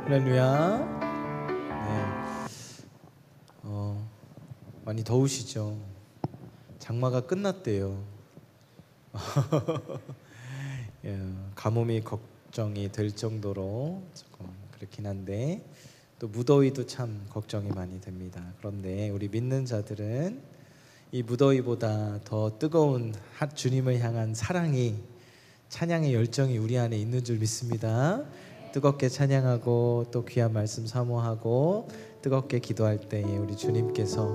할렐루야. 네. 많이 더우시죠? 장마가 끝났대요. 예, 가뭄이 걱정이 될 정도로 조금 그렇긴 한데 또 무더위도 참 걱정이 많이 됩니다. 그런데 우리 믿는 자들은 이 무더위보다 더 뜨거운 주님을 향한 사랑이, 찬양의 열정이 우리 안에 있는 줄 믿습니다. 뜨겁게 찬양하고 또 귀한 말씀 사모하고 뜨겁게 기도할 때에 우리 주님께서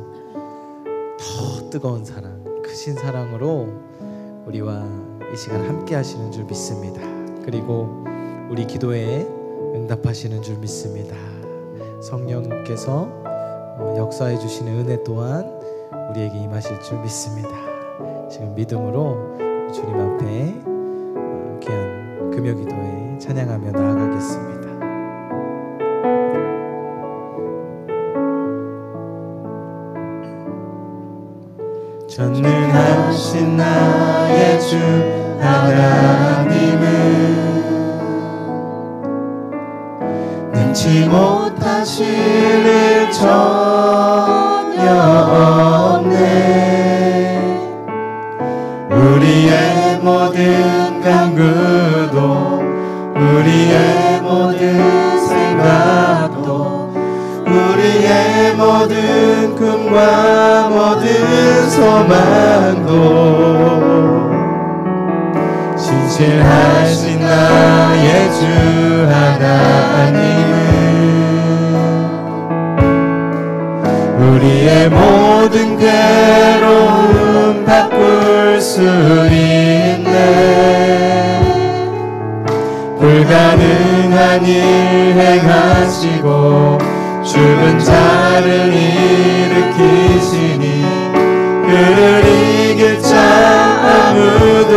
더 뜨거운 사랑, 크신 사랑으로 우리와 이 시간 함께 하시는 줄 믿습니다. 그리고 우리 기도에 응답하시는 줄 믿습니다. 성령께서 역사해 주시는 은혜 또한 우리에게 임하실 줄 믿습니다. 지금 믿음으로 주님 앞에 귀한 금요기도에 찬양하며 나아가겠습니다. 전능하신 나의 주 하나님은 능치 못하실 일 전혀 없네. 우리의 모든 간구도 우리의 모든 생각도 우리의 모든 꿈과 모든 소망도 신실하신 나의 주 하나님은 우리의 모든 괴로움 바꿀 수 있네. 불가능한 일 행하시고 죽은 자를 일으키시니 그를 이길 자 아무도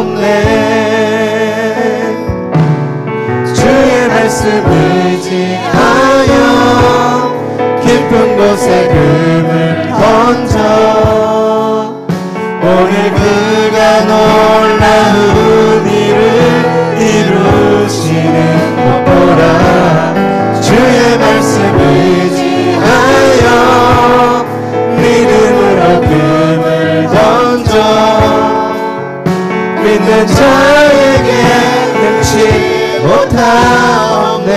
없네. 주의 말씀 의지하여 깊은 곳에 금을 던져 오늘 그가 놀라운 일을 이루시는 것 보라. 주의 말씀 의지하여 믿음으로 금을 던져 믿는 자에게 능치 못하옵네.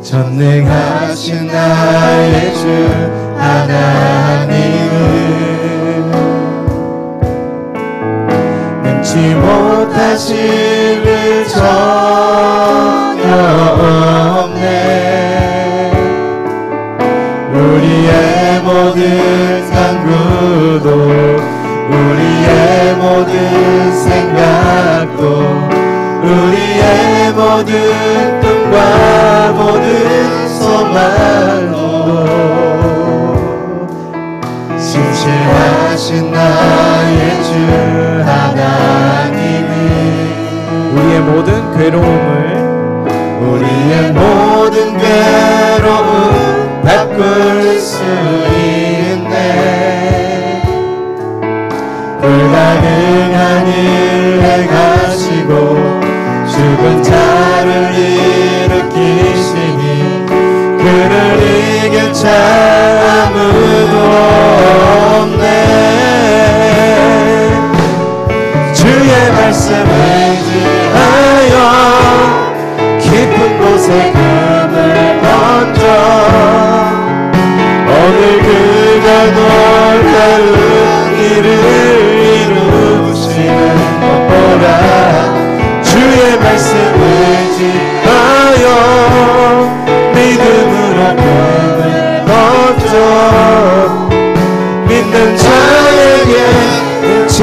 전능하신 나의 주 하나님은 능치 못하실 일 전혀 없네. 우리의 모든 간구도 우리의 모든 생각도 우리의 모든 꿈과 모든 소망도 신실하신 나의 주 하나님은 우리의 모든 괴로움을 우리의 모든 괴로움 바꿀 수 있네. 불가능한 일 행하시고 죽은 자를 일으키시니 그를 이길 자 아무도 없네. 주의 말씀 의지하여 깊은 곳에 금을 던져 오늘 그가 놀라운 일을 이루시는 것 보라. 주의 말씀 의지하여 믿음으로 금을 던져 믿는 자에게 능치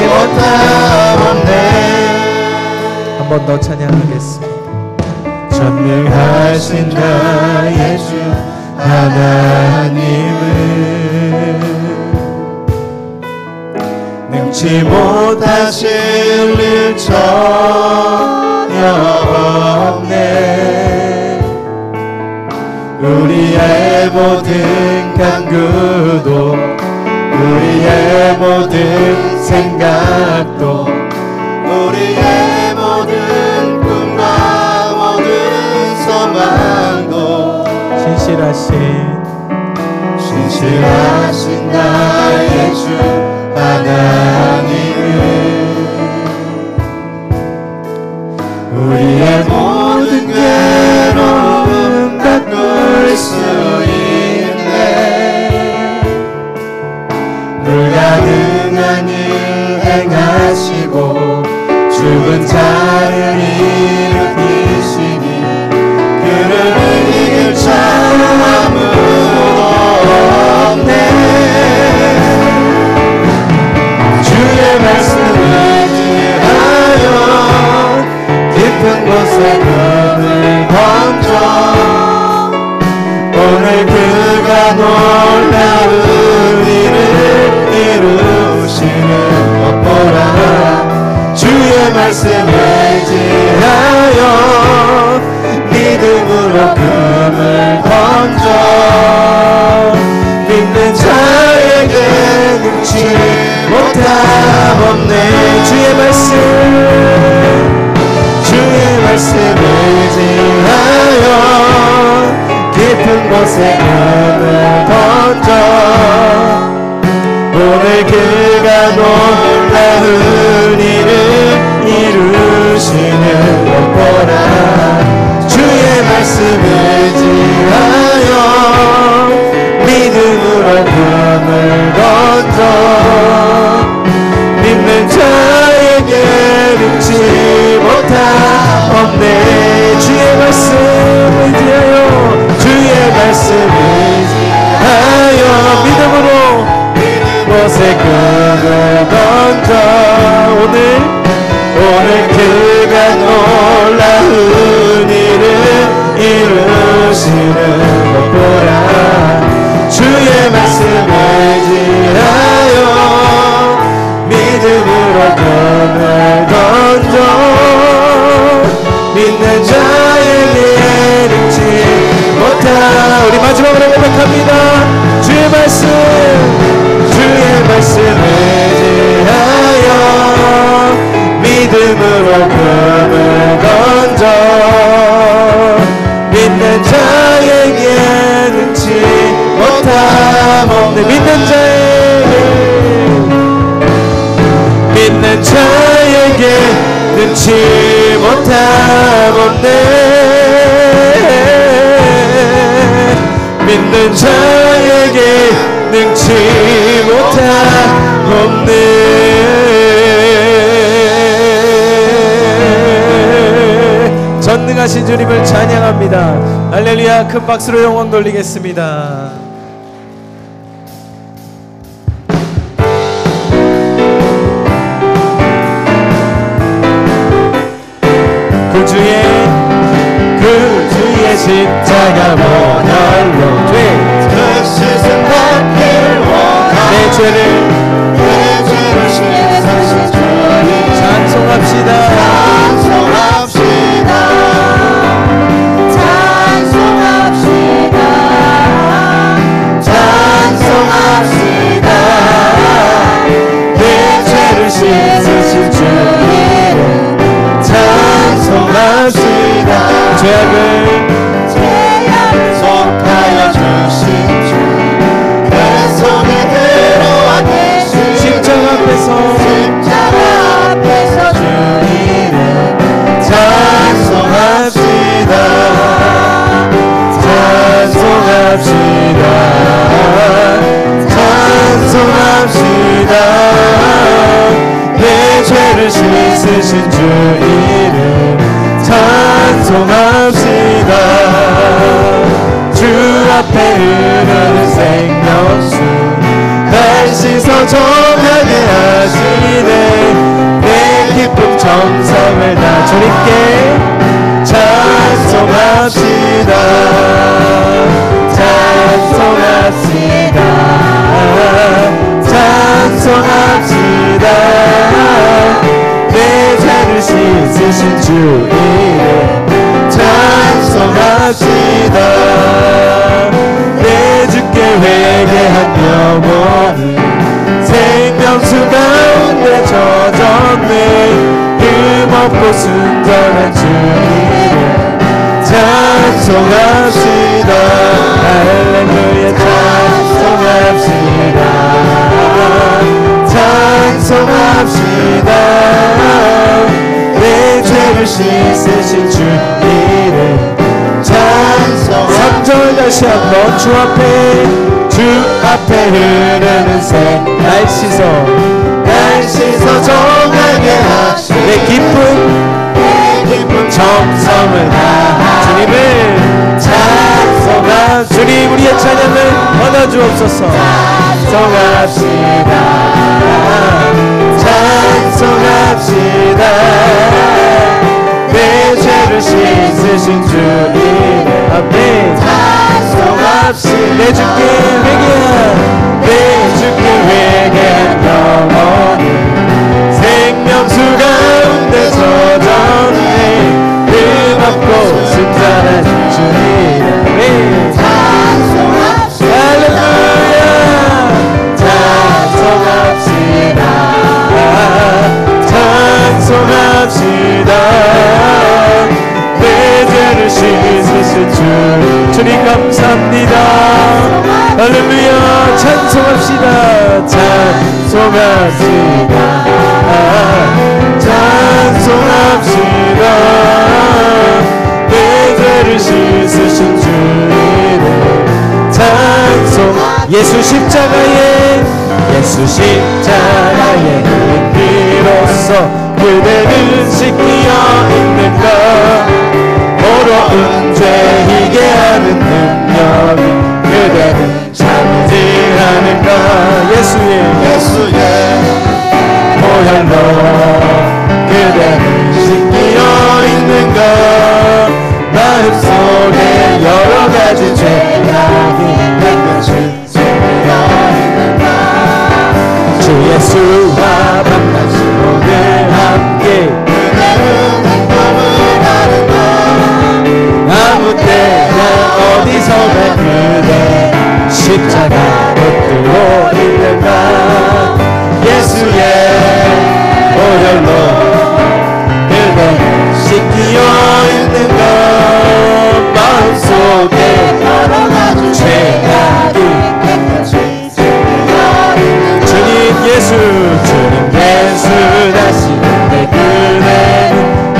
못하옵네. 한 번 더 찬양하겠습니다. 전능하신 나의 주 하나님은 능치 못하실 일 전혀 없네. 우리의 모든 간구도 우리의 모든 생각도 우리의 모든 신실하신 나의 주 하나님은 우리의 모든 괴로움 바꿀 수 있네. 불가능한 일 행하시고 죽은 자를 일으키시니 그를 이길 자 아무도 없네. 주의 말씀을 의지하여 깊은 곳에 금을 던져 오늘 그가 놀라운 일을 이루시는 것 보라. 주의 말씀을 의지하여 믿음으로 금을 던져 믿는 자에게 능치 못함 없네. 주의 말씀 의지하여 깊은 곳에 금을 던져 오늘 그가 놀라운 일을 이루시는 것 보라. 주의 말씀 의지하여 믿음으로 금을 던져 믿는 자에게 능치 못함 없네. 주의 말씀 의지하여 믿음으로 곳에 금을 던져 오늘 그가 놀라운 일을 이루시는 것 보라. 주의 말씀 의지하여 믿음으로 금을 던져 믿는 자에게 능치 못하. 우리 마지막으로 고백합니다. 주의 말씀 의지하여 믿음으로 금을 던져 믿는 자에게 능치 못함 없네. 믿는 자에게 능치 못함 없네. 믿는 자에게 능치 못함 없네. 전능하신 주님을 찬양합니다. 할렐루야. 큰 박수로 영광 돌리겠습니다. 그 주의 십자가 모널로 그 시선 받길 원하네. 내 죄를 씻으신 주님 찬송합시다. 내 죄를 씻으신 주님 찬송합시다. 죄악을 속하여 주신 주 내 손에 들어와 계신 십자가 앞에서 주님을 찬송합시다. 내 죄를 씻으신 주 이름 찬송합시다. 주 앞에 흐르는 생명수 날 씻어 정하게 하시네. 내 기쁨 정성을 다 주님께 찬송합시다. 내 죄를 씻으신 주 이름 찬송합시다. 내 주께 회개한 영혼은 생명수 가운데 젖었네. 흠없고 순전한 주 이름 찬송합시다. 할렐루야 찬송합시다 찬송합시다 내 죄를 씻으신 주 이름 찬송 3절 다시 한번 주 앞에 흐르는 새 날 씻어 정하게 하시고 내 기쁨 정성을 다하 주님을 찬송하 주님 우리의 찬양을 받아주옵소서 찬송합시다 찬송합시다 내 죄를 씻으신 주 이름 앞에 찬송합시다 내 주께 회개한 영혼 생명수 가운데 저전해 금 없고 순전한 주님 찬송합시다 할렐루야 찬송합시다 찬송합시다 내 죄를 씻으신 주님 감사합니다 할렐루야 찬송합시다 찬송합시다 찬송합시다 내 죄를 씻으신 주님 찬송 예수 십자가의 피로써 그대는 씻기어 있는가 더러운 죄 희게 하는 능력이 그대는 참지하는가 예수의 보혈로 그대는 씻기어 있는가 마음속에 여러가지 죄악이 깨끗이 씻기어 있는가 주 예수와 밤낮이 오늘 함께 그대는 행복을 하는가 아무 때나 어디서나 그대 십자가로 뜨고 있는가 예수의 보혈로 그대는 씻기어 있는가 마음속에 여러가지 죄악이 깨끗이 씻기어 있는가 주님 예수 다시 내 그대는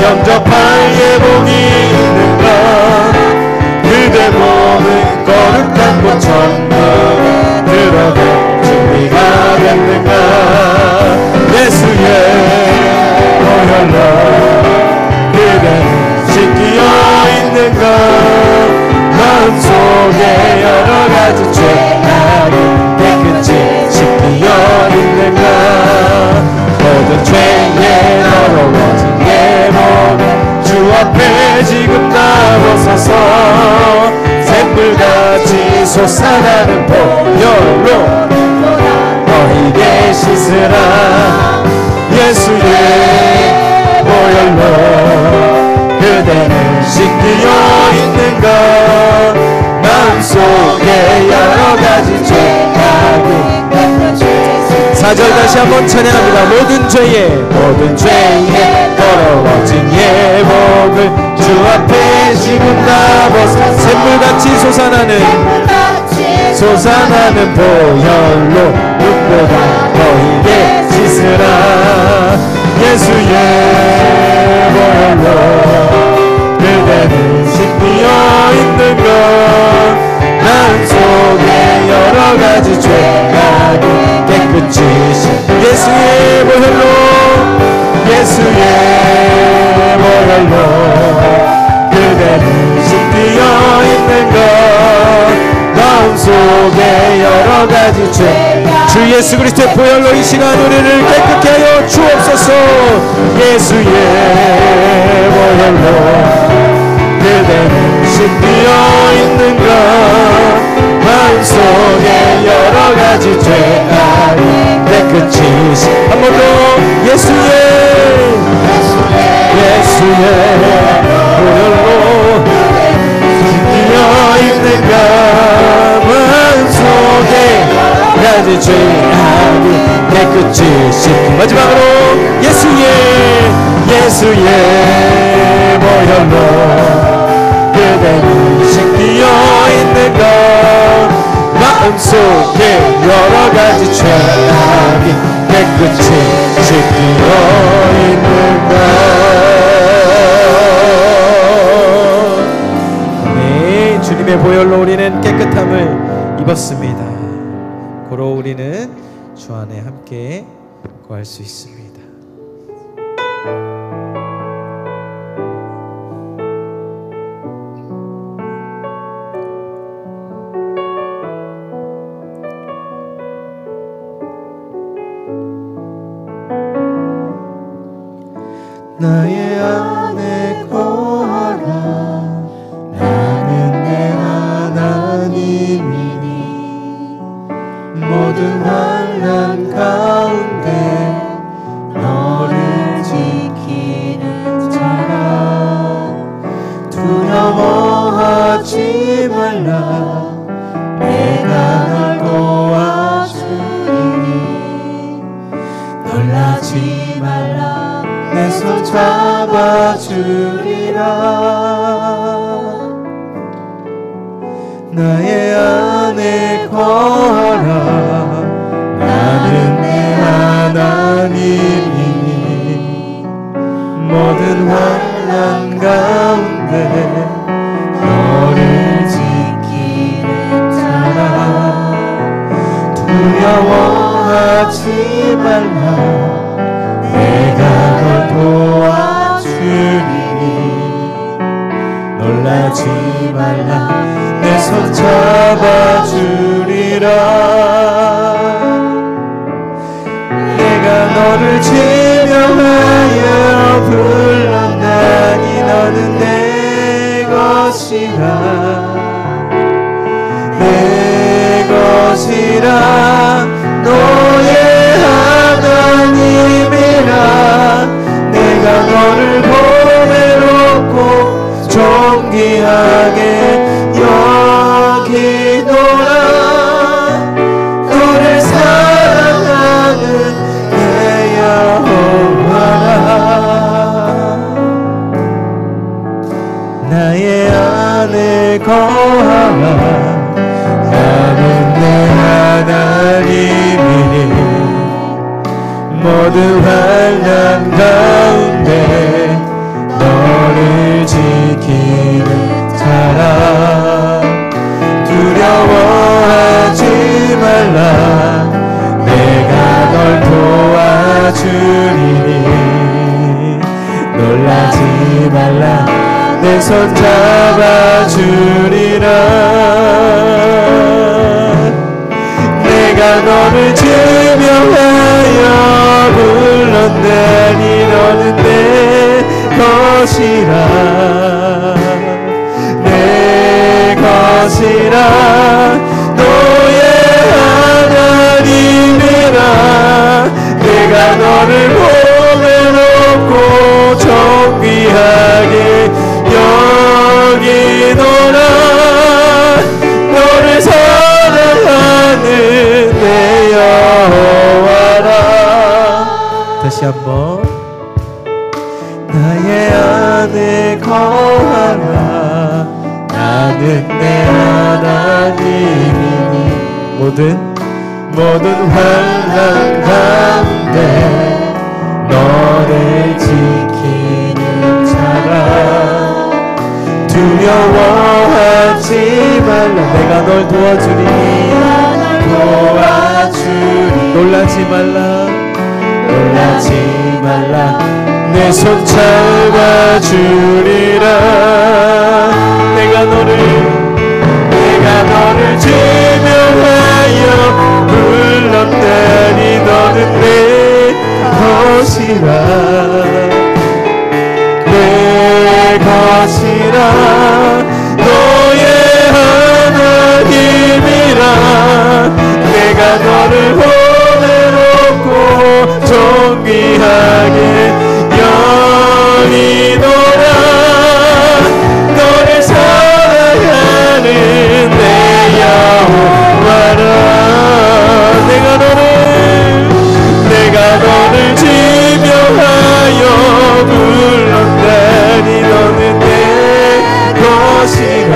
영접할 예복이 있는가 그대 몸은 거룩한 곳 천국 들어갈 준비가 됐는가 예수의 보혈로 그대는 씻기어 있는가 마음속에 여러가지 죄악이 깨끗이 씻기어 있는가 모든 죄에 더러워진 예복 주 앞에 지금 나서서 샘물같이 솟아나는 보혈로 너희게 씻으라 예수의 보혈로 그대는 씻기어 있는가 마음속에 여러가지 죄악이 4절 다시 한번 찬양합니다 모든 죄에 더러워진 예복을 주 앞에 지금 나버서 샘물같이 솟아나는 보혈로 눈보다 너희게 씻으라 예수의 보혈로 그대는 씻기어 있는가 마음속에 여러가지 죄악이 깨끗이 예수의 보혈로 그대는 씻기어 있는가 마음속에 여러가지 죄 주 예수 그리스도의 보혈로 이 시간 우리를 깨끗게 하여 주옵소서 예수의 보혈로 그대는 씻기어 있는가 마음속에 여러가지 죄악이 깨끗이 한 번 더 예수의 보혈로 씻기어 있는가 마음속에 가지 죄악이 깨끗이 씻기 마지막으로 예수의 보혈로 그대는 씻기어 있는가 속에 여러 가지 죄악이 깨끗이 씻겨 있는 것. 네, 주님의 보혈로 우리는 깨끗함을 입었습니다. 고로 우리는 주 안에 함께 거할 수 있습니다. 나의 안에 거하라. 나는 내 하나님이니 모든 환난 가운데 너를 지키는 자라. 두려워하지 말라. 내가 널 도와주리니 놀라지 말라. 내 손 잡아주리라. 나의 안에 거하라. 나는 내 하나님이니 모든 환난 가운데 너를 지키는 자라. 두려워하지 말라. 내가 널 도와주리니 놀라지 말라. 내 손 잡아주리라. 내가 너를 지명하여 불렀나니 너는 내 것이라. 내 것이라. 너의 하나님이라. 내가 너를 보배롭고 존귀하게 여기노라. 너를 사랑하는 내 여호와라. 나의 안에 거하라. 나는 내 하나님이니 모든 환난 가운데 너를 지키는 자라. 두려워하지 말라. 내가 널 도와주리니 놀라지 말라. 내 손 잡아주리라. 내가 너를 지명하여 불렀나니 너는 내 것이라. 내 것이라. 너의 하나님이라. 내가 너를 보배롭고 존귀하게 여기노라. 너를 사랑하는 내 여호와라. 다시 한번. 나의 안에 거하라. 나는 내 하나님이니 모든 환난 가운데 너를 지키는 자라. 두려워하지 말라. 내가 널 도와주리니 놀라지 말라. 놀라지 말라. 내 손 잡아주리라. 내가 너를 지명하여 불렀다니 너는 내 것이라. 내 것이라. 너의 하나님이라. 내가 너를 보배롭고 존귀하게 여기노라. 너를 사랑하는 내 여호와라. 내가 너를 지명하여 불렀다니 너는 내 것이라.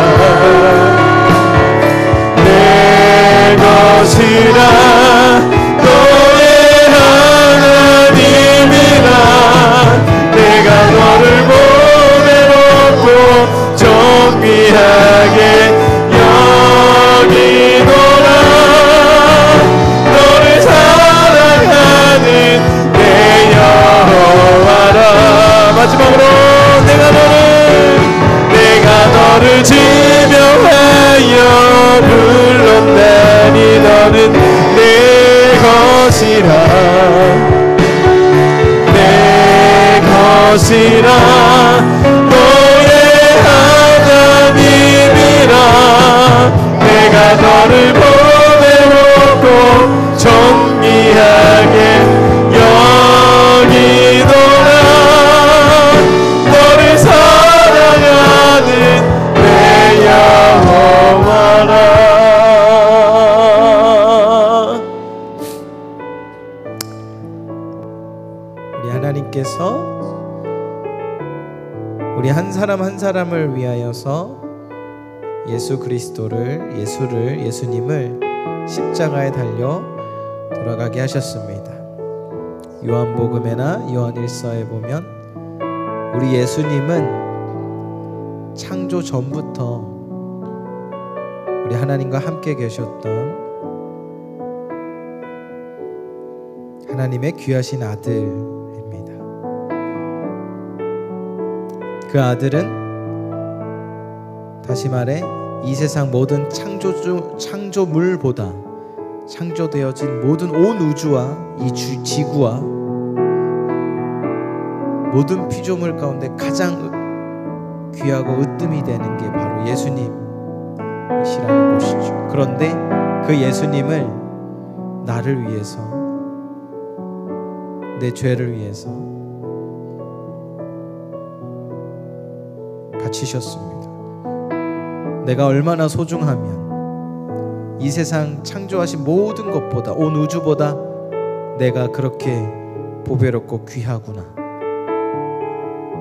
내 것 불렀나니 너는 내 것이라 내 것이라 너의 하나님이라 내가 너를 보내놓고 정리하게 여기노라 너를 사랑하는 내 여호와라. 우리 하나님께서 우리 한 사람 한 사람을 위하여서 예수님을 십자가에 달려 돌아가게 하셨습니다. 요한복음에나 요한일서에 보면 우리 예수님은 창조 전부터 우리 하나님과 함께 계셨던 하나님의 귀하신 아들입니다. 그 아들은 다시 말해 이 세상 모든 창조물보다 창조되어진 모든 온 우주와 이 지구와 모든 피조물 가운데 가장 귀하고 으뜸이 되는 게 바로 예수님이시라는 것이죠. 그런데 그 예수님을 나를 위해서 내 죄를 위해서 바치셨습니다. 내가 얼마나 소중하면 이 세상 창조하신 모든 것보다 온 우주보다 내가 그렇게 보배롭고 귀하구나.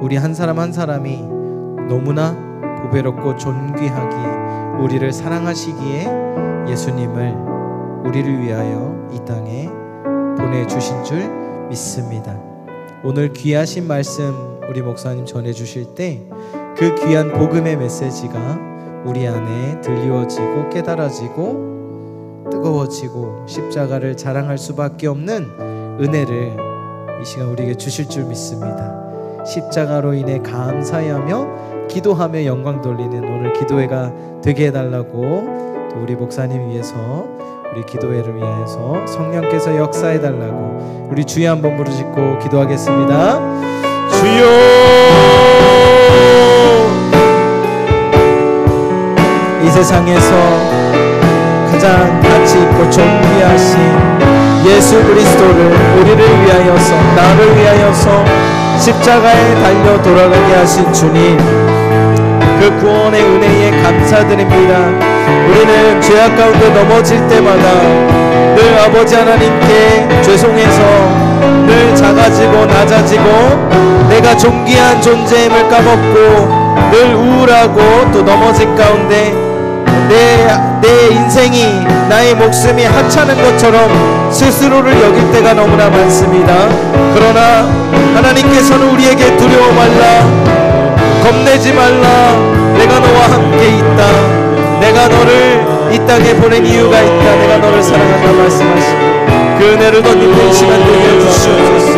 우리 한 사람 한 사람이 너무나 보배롭고 존귀하기에 우리를 사랑하시기에 예수님을 우리를 위하여 이 땅에 보내주신 줄 믿습니다. 오늘 귀하신 말씀 우리 목사님 전해주실 때 그 귀한 복음의 메시지가 우리 안에 들리워지고 깨달아지고 뜨거워지고 십자가를 자랑할 수밖에 없는 은혜를 이 시간 우리에게 주실 줄 믿습니다. 십자가로 인해 감사하며 기도하며 영광 돌리는 오늘 기도회가 되게 해달라고 또 우리 목사님 위해서 우리 기도회를 위해서 성령께서 역사해달라고 우리 주여 한번 부르짖고 기도하겠습니다. 주여 이 세상에서 가장 가치 있고 존귀하신 예수 그리스도를 우리를 위하여서 나를 위하여서 십자가에 달려 돌아가게 하신 주님 그 구원의 은혜에 감사드립니다. 우리는 죄악 가운데 넘어질 때마다 늘 아버지 하나님께 죄송해서 늘 작아지고 낮아지고 내가 존귀한 존재임을 까먹고 늘 우울하고 또 넘어진 가운데 내 인생이 나의 목숨이 하찮은 것처럼 스스로를 여길 때가 너무나 많습니다. 그러나 하나님께서는 우리에게 두려워 말라 겁내지 말라 내가 너와 함께 있다 내가 너를 이 땅에 보낸 이유가 있다 내가 너를 사랑한다 말씀하시고 그 은혜를 덧입는 이 시간 되게 해주시옵소서.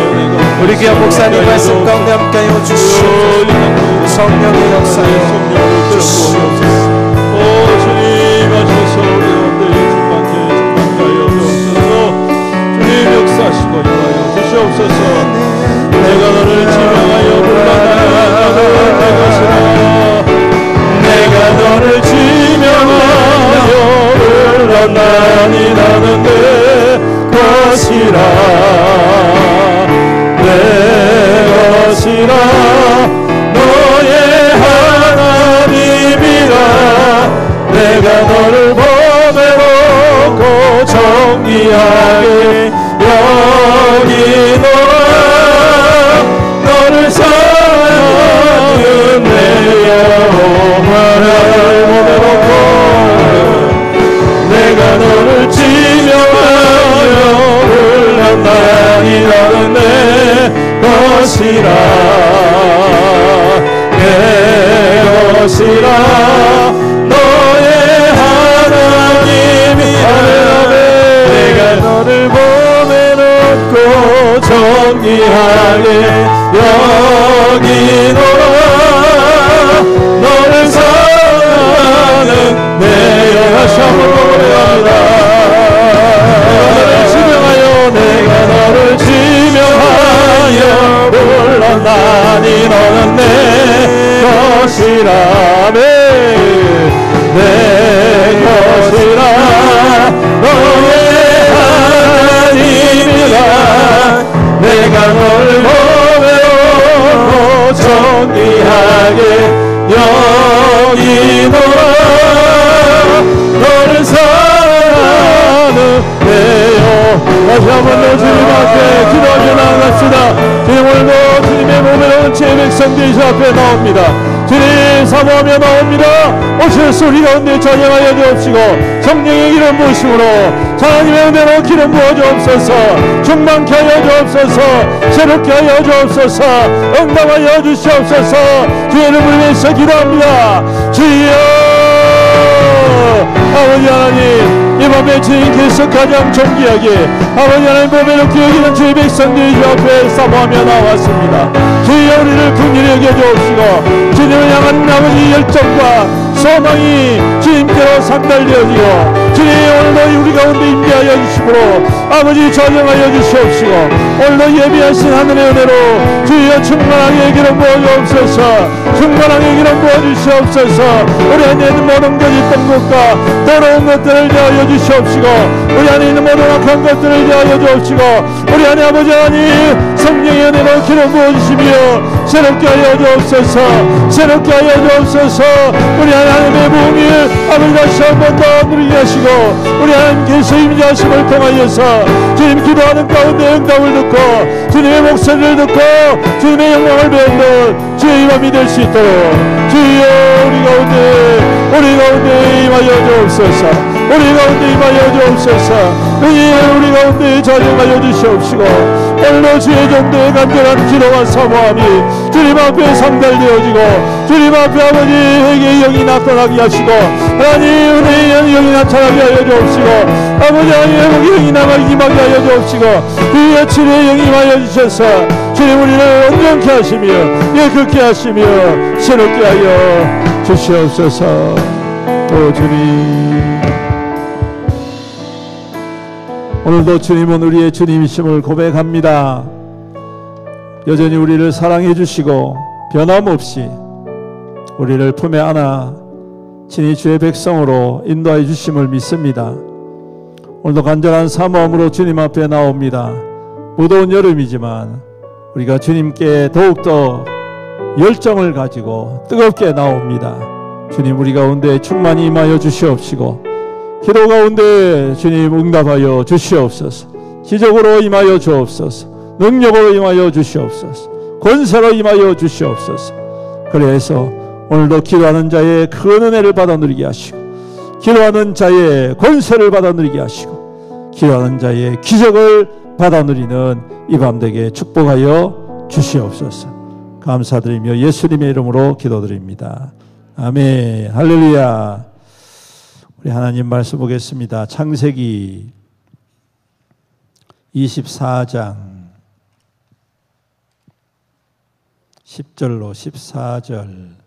우리 귀한 목사님 말씀 가운데 함께하여 주시옵소서. 성령의 역사에 주시옵소서. 주님 하셔서 우리 가운데 충만하여 주옵소서. 주님 역사하시고 임하여 주시옵소서. 내가 너를 지명하여 불러나는 내 것이라 내가 너를 지명하여 불러나니 나는 내 것이라 내 것이라 너의 하나님이라 내가 너를 보내놓고 정리하게 여기노라 너를 사랑하는 내 여호와를 보내놓고 내가 너를 지명하여 불렀나니 너는 내 것이라 내 것이라 너의 하나님이 내가 너를 보내놓고 정리하게 여기노라 너를 사랑하는 내 여호와 것이라. 아멘. 내 것이라 너의 하나님이라. 내가 너를 보배로 존귀하게 여기노라. 너를 사랑하는 내요. 다시 한번 더 주님 앞에 기도하며 나아갑시다. 주님, 오늘도 주님의 보배로운 제 백성들 주 앞에 나옵니다. 주님, 사모하며 나옵니다. 오셔서 우리 가운데 전영하여 주옵시고 성령의 기름 부으심으로 하나님의 은혜로 기름 부어 주옵소서. 충만케 하여 주옵소서. 새롭게 하여 주옵소서. 응답하여 주시옵소서. 주의 이름을 위해서 기도합니다. 주여, 아버지 하나님, 이 밤에 주님께서 가장 존귀하게 아버지 하나님 보배롭게 여기는 주의 백성들이 주 앞에 사모하며 나왔습니다. 주여, 우리를 긍휼히 여겨주옵시고 주님을 향한 아버지 열정과 소망이 주님께로 상달되어지고 주님, 오늘도 우리 가운데 임재하여 주시므로 아버지 전영하여 주시옵시고 오늘도 예비하신 하늘의 은혜로 주여 충만하게 기름 부어주옵소서. 충만하게 기름 부어주시옵소서. 우리 안에 있는 모든 거짓된 것과 더러운 것들을 제하여 주시옵시고 우리 안에 있는 모든 악한 것들을 제하여 주옵시고 우리 안에 아버지 하나님 성령의 은혜로 기름 부어주시며 새롭게 하여 주옵소서. 새롭게 하여 주옵소서. 우리 하나님의 부흥을 아버지 다시 한 번 더 누리게 하시고 우리 하나님께서 임재하심을 통하여서 주님 기도하는 가운데 응답을 듣고 주님의 목소리를 듣고 주님의 영광을 배우는 주의 이 밤이 될 수 있도록 주여, 우리 가운데 임하여 주옵소서. 우리 가운데 임하여 주옵소서. 우리 가운데 전영하여 주시옵시고 오늘도 주의 종들의 간절한 기도와 사모함이 주님 앞에 상달되어지고 주님 앞에 아버지 회개의 영이 나타나게 하시고 하나님 은혜의 영이 나타나게 하여 주옵시고 아버지 하나님 회복의 영이 임하게 하여 주옵시고 주의 치료의 영이 임하여 주셔서 주님 우리를 온전케 하시며 예끗게 하시며 새롭게 하여 주시옵소서. 오 주님, 오늘도 주님은 우리의 주님이심을 고백합니다. 여전히 우리를 사랑해 주시고 변함없이 우리를 품에 안아 친히 주의 백성으로 인도해 주심을 믿습니다. 오늘도 간절한 사모함으로 주님 앞에 나옵니다. 무더운 여름이지만 우리가 주님께 더욱더 열정을 가지고 뜨겁게 나옵니다. 주님, 우리 가운데 충만히 임하여 주시옵시고 기도 가운데 주님 응답하여 주시옵소서. 기적으로 임하여 주옵소서. 능력으로 임하여 주시옵소서. 권세로 임하여 주시옵소서. 그래서 오늘도 기도하는 자의 큰 은혜를 받아 누리게 하시고 기도하는 자의 권세를 받아 누리게 하시고 기도하는 자의 기적을 받아 누리는 이 밤 되게 축복하여 주시옵소서. 감사드리며 예수님의 이름으로 기도드립니다. 아멘. 할렐루야. 우리 하나님 말씀 보겠습니다. 창세기 24장 10절로 14절,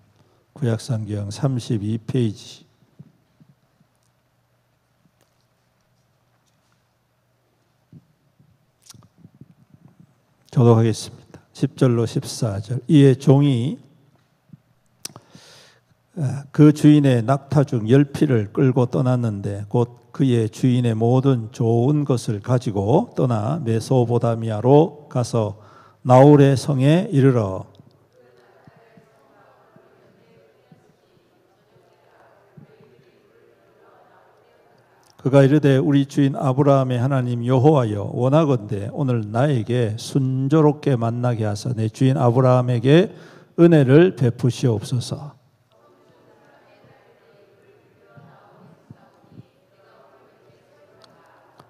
구약성경 32페이지. 교독하겠습니다. 10절로 14절. 이에 종이 그 주인의 낙타 중 10피를 끌고 떠났는데 곧 그의 주인의 모든 좋은 것을 가지고 떠나 메소보다미아로 가서 나홀의 성에 이르러 그가 이르되 우리 주인 아브라함의 하나님 여호와여, 원하건대 오늘 나에게 순조롭게 만나게 하사 내 주인 아브라함에게 은혜를 베푸시옵소서.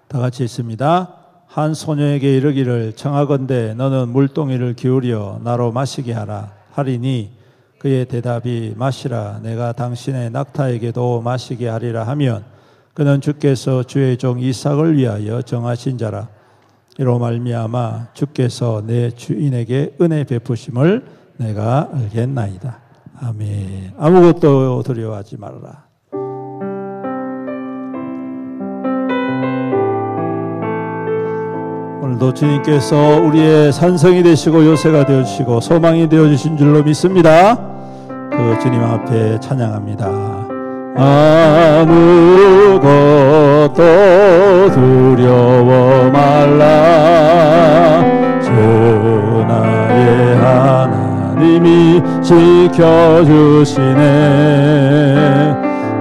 다 같이 있습니다. 한 소녀에게 이르기를 청하건대 너는 물동이를 기울여 나로 마시게 하라 하리니 그의 대답이 마시라 내가 당신의 낙타에게도 마시게 하리라 하면 그는 주께서 주의 종 이삭을 위하여 정하신 자라. 이로 말미암아 주께서 내 주인에게 은혜 베푸심을 내가 알겠나이다. 아멘. 아무것도 두려워하지 말아라. 오늘도 주님께서 우리의 산성이 되시고 요새가 되어주시고 소망이 되어주신 줄로 믿습니다. 그 주님 앞에 찬양합니다. 아무것도 두려워 말라. 주 나의 하나님이 지켜주시네.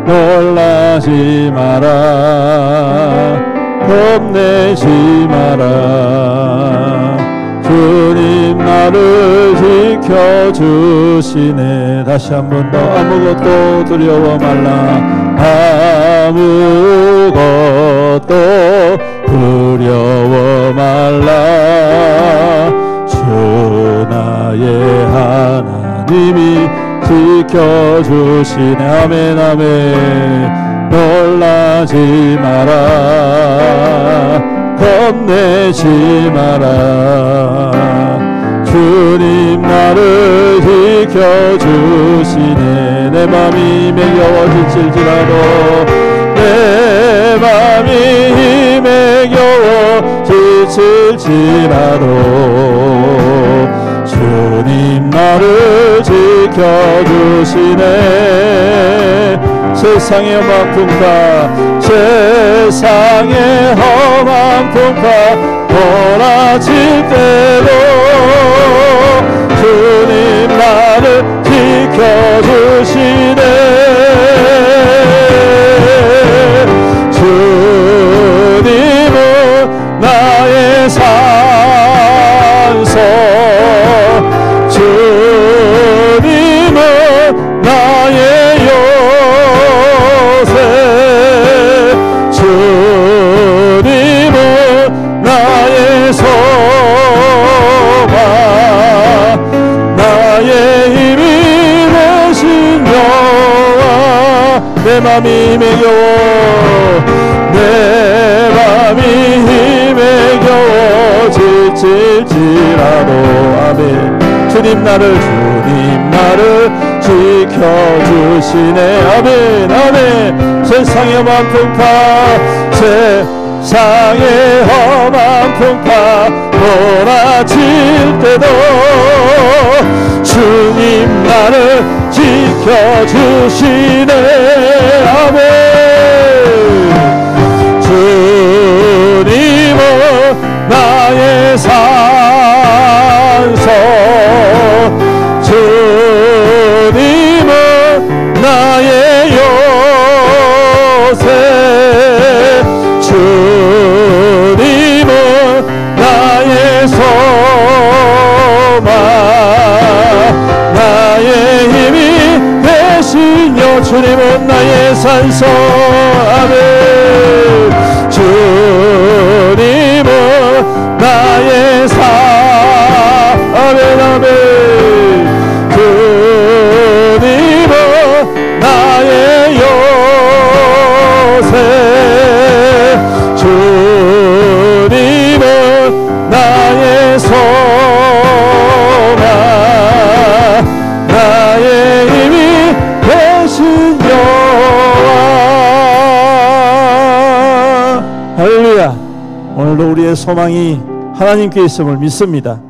놀라지 마라. 겁내지 마라. 주님 나를 지켜주시네. 다시 한 번 더. 아무것도 두려워 말라. 아무것도 두려워 말라. 주 나의 하나님이 지켜주시네. 아멘 아멘. 놀라지 마라. 겁내지 마라. 주님 나를 지켜주시네. 내 맘이 매겨워 지칠지라도, 내 맘이 힘에 겨워 지칠지라도 주님 나를 지켜주시네. 세상의 험한 풍파, 세상의 험한 풍파 몰아칠 때도 주님 나를 지켜주시네. 주님은 나의 산소, 주님은 나의 주님은 나의 소망, 나의 힘이 되신 여호와. 내 맘이 힘에 겨워, 내 맘이 힘에 겨워 지칠지라도 아멘. 주님 나를 지켜주시네. 아멘 아멘. 세상의 험한 풍파, 세상의 험한 풍파 몰아칠 때도 주님 나를 지켜주시네. 아멘. 주님은 나의 산소, 주님은 나의 요새, 주님은 나의 소망, 나의 힘이 되시며 주님은 나의 산소. 아멘. 주님은 나의 산. 아멘 아멘. 주님은 나의 요새, 주님은 나의 소망, 나의 힘이 되신 여호와. 할렐루야. 오늘도 우리의 소망이 하나님께 있음을 믿습니다.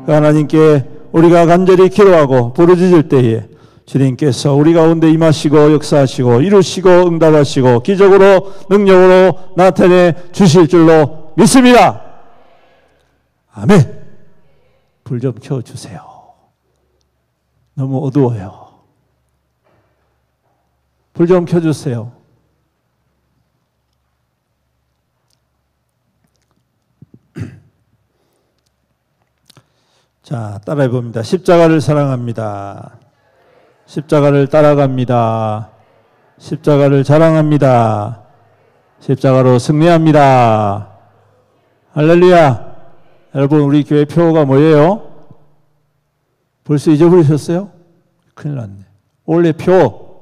그 하나님께 우리가 간절히 기도하고 부르짖을 때에 주님께서 우리 가운데 임하시고 역사하시고 이루시고 응답하시고 기적으로 능력으로 나타내 주실 줄로 믿습니다. 아멘. 불 좀 켜주세요. 너무 어두워요. 불 좀 켜주세요. 자, 따라해 봅니다. 십자가를 사랑합니다. 십자가를 따라갑니다. 십자가를 자랑합니다. 십자가로 승리합니다. 할렐루야. 여러분, 우리 교회 표가 뭐예요? 벌써 잊어버리셨어요? 큰일 났네. 원래 표,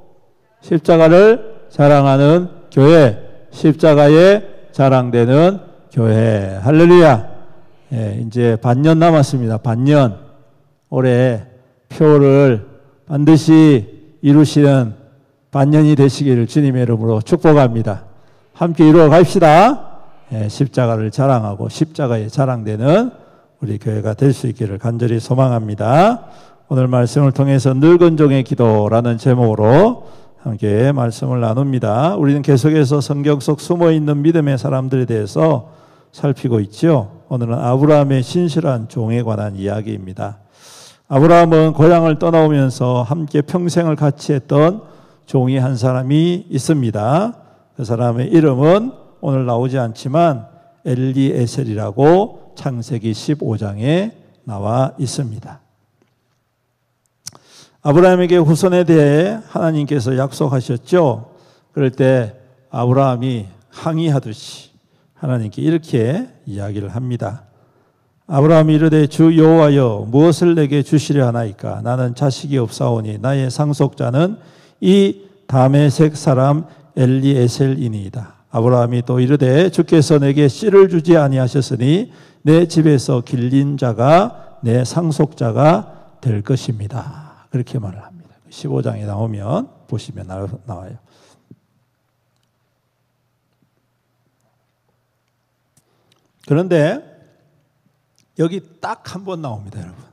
십자가를 자랑하는 교회, 십자가에 자랑되는 교회. 할렐루야. 예, 이제 반년 남았습니다. 반년. 올해 표를 반드시 이루시는 반년이 되시기를 주님의 이름으로 축복합니다. 함께 이루어 갑시다. 예, 십자가를 자랑하고 십자가에 자랑되는 우리 교회가 될 수 있기를 간절히 소망합니다. 오늘 말씀을 통해서 늙은 종의 기도라는 제목으로 함께 말씀을 나눕니다. 우리는 계속해서 성경 속 숨어있는 믿음의 사람들에 대해서 살피고 있죠. 오늘은 아브라함의 신실한 종에 관한 이야기입니다. 아브라함은 고향을 떠나오면서 함께 평생을 같이 했던 종이 한 사람이 있습니다. 그 사람의 이름은 오늘 나오지 않지만 엘리에셀이라고 창세기 15장에 나와 있습니다. 아브라함에게 후손에 대해 하나님께서 약속하셨죠. 그럴 때 아브라함이 항의하듯이 하나님께 이렇게 이야기를 합니다. 아브라함이 이르되 주 여호와여 무엇을 내게 주시려 하나이까? 나는 자식이 없사오니 나의 상속자는 이 다메섹 사람 엘리에셀이니이다. 아브라함이 또 이르되 주께서 내게 씨를 주지 아니하셨으니 내 집에서 길린 자가 내 상속자가 될 것입니다. 그렇게 말을 합니다. 15장에 나오면 보시면 나와요. 그런데 여기 딱 한 번 나옵니다, 여러분.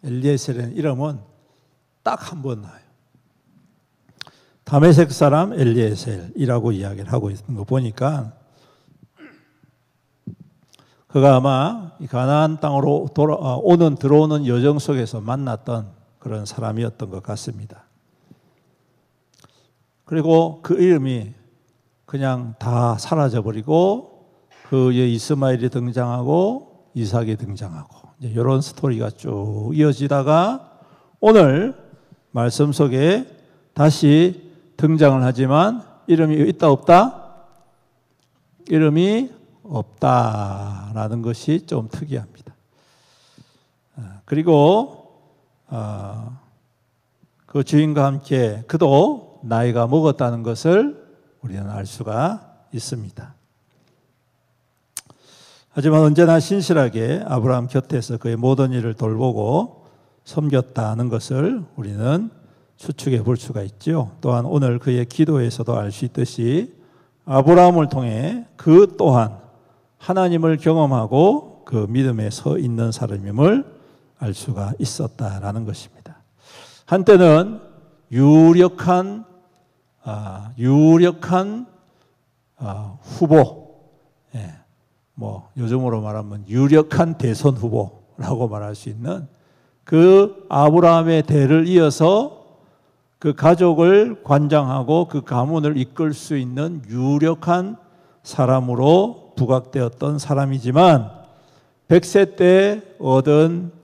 엘리에셀의 이름은 딱 한 번 나와요. 다메섹 사람 엘리에셀이라고 이야기를 하고 있는 거 보니까 그가 아마 가나안 땅으로 들어오는 여정 속에서 만났던 그런 사람이었던 것 같습니다. 그리고 그 이름이 그냥 다 사라져버리고 그의 이스마엘이 등장하고 이삭이 등장하고 이런 스토리가 쭉 이어지다가 오늘 말씀 속에 다시 등장을 하지만 이름이 있다 없다? 이름이 없다라는 것이 좀 특이합니다. 그리고 그 주인과 함께 그도 나이가 먹었다는 것을 우리는 알 수가 있습니다. 하지만 언제나 신실하게 아브라함 곁에서 그의 모든 일을 돌보고 섬겼다는 것을 우리는 추측해 볼 수가 있죠. 또한 오늘 그의 기도에서도 알 수 있듯이 아브라함을 통해 그 또한 하나님을 경험하고 그 믿음에 서 있는 사람임을 알 수가 있었다라는 것입니다. 한때는 유력한 후보, 요즘으로 말하면 유력한 대선 후보라고 말할 수 있는 그 아브라함의 대를 이어서 그 가족을 관장하고 그 가문을 이끌 수 있는 유력한 사람으로 부각되었던 사람이지만 100세 때 얻은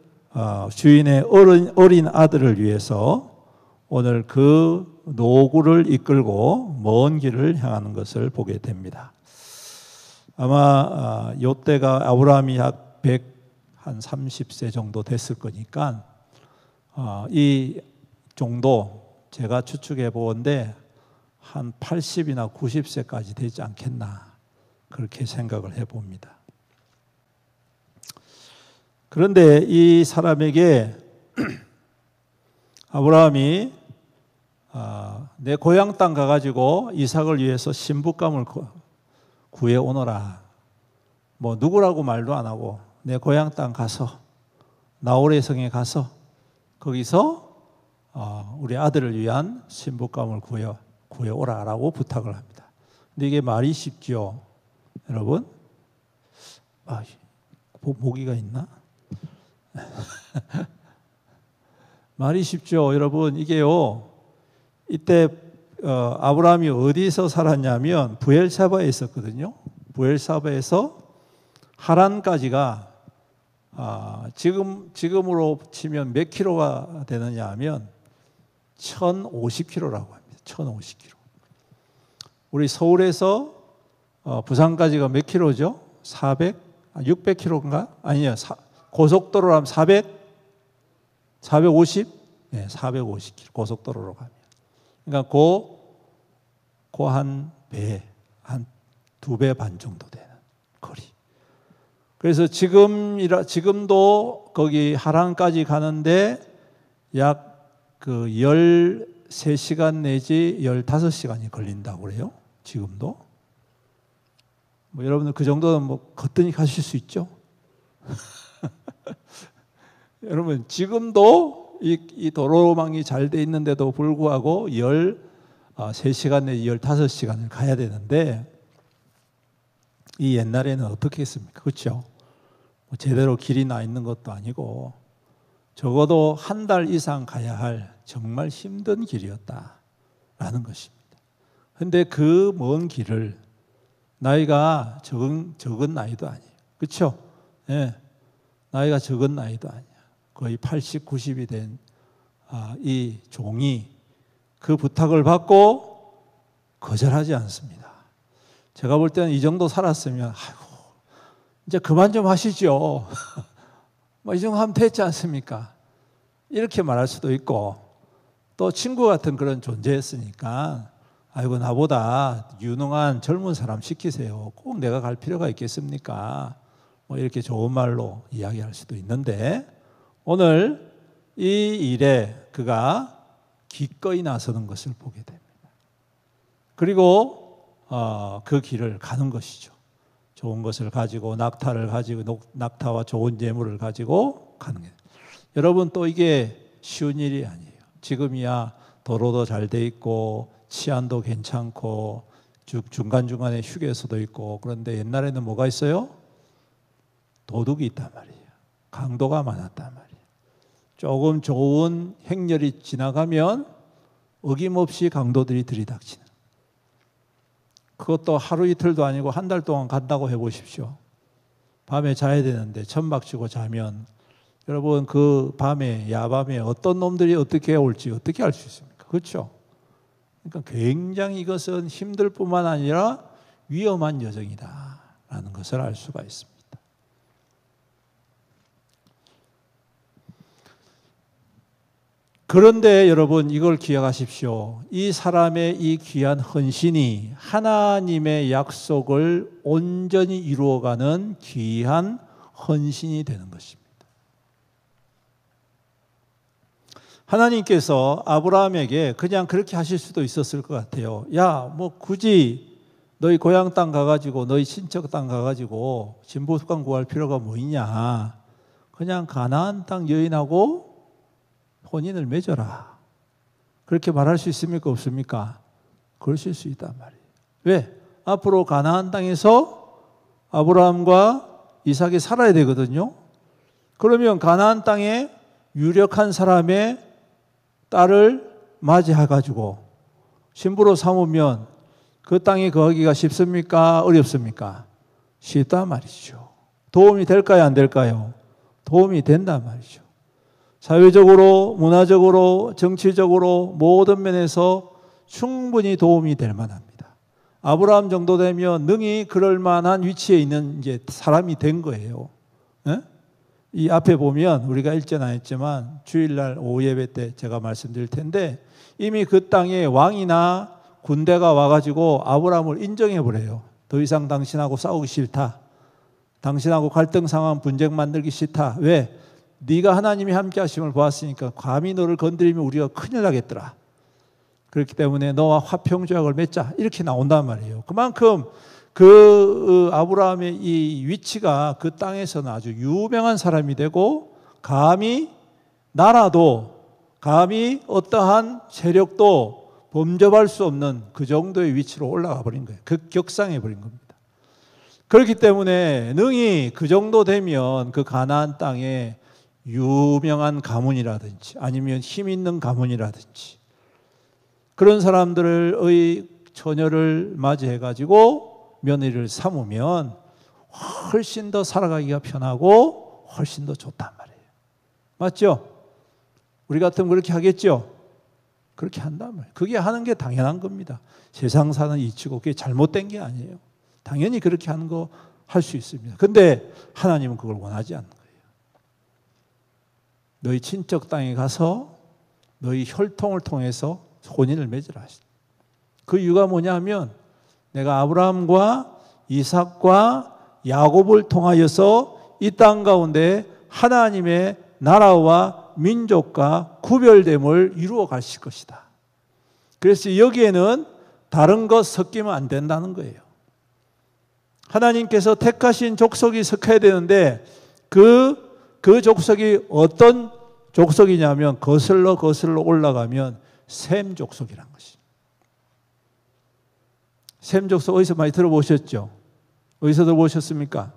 주인의 어린 아들을 위해서 오늘 그 노구를 이끌고 먼 길을 향하는 것을 보게 됩니다. 아마 요때가 아브라함이 약 130세 정도 됐을 거니까 이 정도 제가 추측해 보건데 한 80이나 90세까지 되지 않겠나 그렇게 생각을 해봅니다. 그런데 이 사람에게 아브라함이 내 고향 땅 가가지고 이삭을 위해서 신부감을 구해오너라. 누구라고 말도 안 하고 내 고향 땅 가서 나홀의 성에 가서 거기서 우리 아들을 위한 신부감을 구해오라라고 부탁을 합니다. 근데 이게 말이 쉽죠, 여러분? 모기가 있나? 말이 쉽죠, 여러분. 이게요. 이때 아브라함이 어디서 살았냐면 브엘사바에 있었거든요. 브엘사바에서 하란까지가 지금으로 치면 몇 킬로가 되느냐 하면 1050킬로라고 합니다. 1050킬로. 우리 서울에서 부산까지가 몇 킬로죠? 600킬로인가? 아니요. 고속도로로 하면 450? 네, 450킬로 고속도로로 가면. 그러니까 한 배, 한 2배 반 정도 되는 거리. 그래서 지금도 거기 하란까지 가는데 약 13시간 내지 15시간이 걸린다고 그래요. 지금도. 여러분들 그 정도는 거뜬히 가실 수 있죠. 여러분 지금도 이 도로망이 잘 돼 있는데도 불구하고 13시간 내지 15시간을 가야 되는데 이 옛날에는 어떻게 했습니까? 그렇죠? 뭐 제대로 길이 나 있는 것도 아니고 적어도 한 달 이상 가야 할 정말 힘든 길이었다라는 것입니다. 그런데 그 먼 길을 나이가 적은 나이도 아니에요. 그렇죠? 예. 나이가 적은 나이도 아니야. 거의 80, 90이 된 이 종이 그 부탁을 받고 거절하지 않습니다. 제가 볼 때는 이 정도 살았으면 아이고 이제 그만 좀 하시죠. 뭐 이 정도 하면 됐지 않습니까? 이렇게 말할 수도 있고 또 친구 같은 그런 존재였으니까 아이고 나보다 유능한 젊은 사람 시키세요. 꼭 내가 갈 필요가 있겠습니까? 뭐 이렇게 좋은 말로 이야기할 수도 있는데 오늘 이 일에 그가 기꺼이 나서는 것을 보게 됩니다. 그리고 그 길을 가는 것이죠. 좋은 것을 가지고 낙타를 가지고 낙타와 좋은 재물을 가지고 가는 게. 여러분 또 이게 쉬운 일이 아니에요. 지금이야 도로도 잘 돼 있고 치안도 괜찮고 중간중간에 휴게소도 있고 그런데 옛날에는 뭐가 있어요? 도둑이 있단 말이에요. 강도가 많았단 말이에요. 조금 좋은 행렬이 지나가면 어김없이 강도들이 들이닥치는. 그것도 하루 이틀도 아니고 한 달 동안 간다고 해보십시오. 밤에 자야 되는데 천막 치고 자면 여러분 그 밤에 야밤에 어떤 놈들이 어떻게 올지 어떻게 알 수 있습니까? 그렇죠? 그러니까 굉장히 이것은 힘들 뿐만 아니라 위험한 여정이다라는 것을 알 수가 있습니다. 그런데 여러분 이걸 기억하십시오. 이 사람의 이 귀한 헌신이 하나님의 약속을 온전히 이루어가는 귀한 헌신이 되는 것입니다. 하나님께서 아브라함에게 그냥 그렇게 하실 수도 있었을 것 같아요. 야, 뭐 굳이 너희 고향 땅 가가지고 너희 친척 땅 가가지고 진보수강 구할 필요가 뭐 있냐. 그냥 가나안 땅 여인하고 혼인을 맺어라. 그렇게 말할 수 있습니까? 없습니까? 그러실 수 있단 말이에요. 왜? 앞으로 가나안 땅에서 아브라함과 이삭이 살아야 되거든요. 그러면 가나안 땅에 유력한 사람의 딸을 맞이해가지고 신부로 삼으면 그 땅에 거하기가 쉽습니까? 어렵습니까? 쉽단 말이죠. 도움이 될까요? 안 될까요? 도움이 된단 말이죠. 사회적으로, 문화적으로, 정치적으로 모든 면에서 충분히 도움이 될 만합니다. 아브라함 정도 되면 능히 그럴 만한 위치에 있는 이제 사람이 된 거예요. 에? 이 앞에 보면 우리가 읽지는 않았지만 주일날 오후 예배 때 제가 말씀드릴 텐데 이미 그 땅에 왕이나 군대가 와가지고 아브라함을 인정해 버려요. 더 이상 당신하고 싸우기 싫다. 당신하고 갈등 상황 분쟁 만들기 싫다. 왜? 네가 하나님이 함께 하심을 보았으니까 감히 너를 건드리면 우리가 큰일 나겠더라. 그렇기 때문에 너와 화평조약을 맺자. 이렇게 나온단 말이에요. 그만큼 그 아브라함의 이 위치가 그 땅에서는 아주 유명한 사람이 되고 감히 나라도 감히 어떠한 세력도 범접할 수 없는 그 정도의 위치로 올라가 버린 거예요. 급격상해 버린 겁니다. 그렇기 때문에 능히 그 정도 되면 그 가나안 땅에 유명한 가문이라든지 아니면 힘 있는 가문이라든지 그런 사람들의 처녀를 맞이해가지고 며느리를 삼으면 훨씬 더 살아가기가 편하고 훨씬 더 좋단 말이에요. 맞죠? 우리 같으면 그렇게 하겠죠? 그렇게 한단 말이에요. 그게 하는 게 당연한 겁니다. 세상 사는 이치고 그게 잘못된 게 아니에요. 당연히 그렇게 하는 거 할 수 있습니다. 근데 하나님은 그걸 원하지 않는 거예요. 너희 친척 땅에 가서 너희 혈통을 통해서 혼인을 맺으라 하시다. 그 이유가 뭐냐면 내가 아브라함과 이삭과 야곱을 통하여서 이 땅 가운데 하나님의 나라와 민족과 구별됨을 이루어 가실 것이다. 그래서 여기에는 다른 것 섞이면 안 된다는 거예요. 하나님께서 택하신 족속이 섞여야 되는데 그 족속이 어떤 족속이냐면 거슬러 올라가면 셈 족속이란 것이. 셈 족속 어디서 많이 들어보셨죠? 어디서 들어보셨습니까?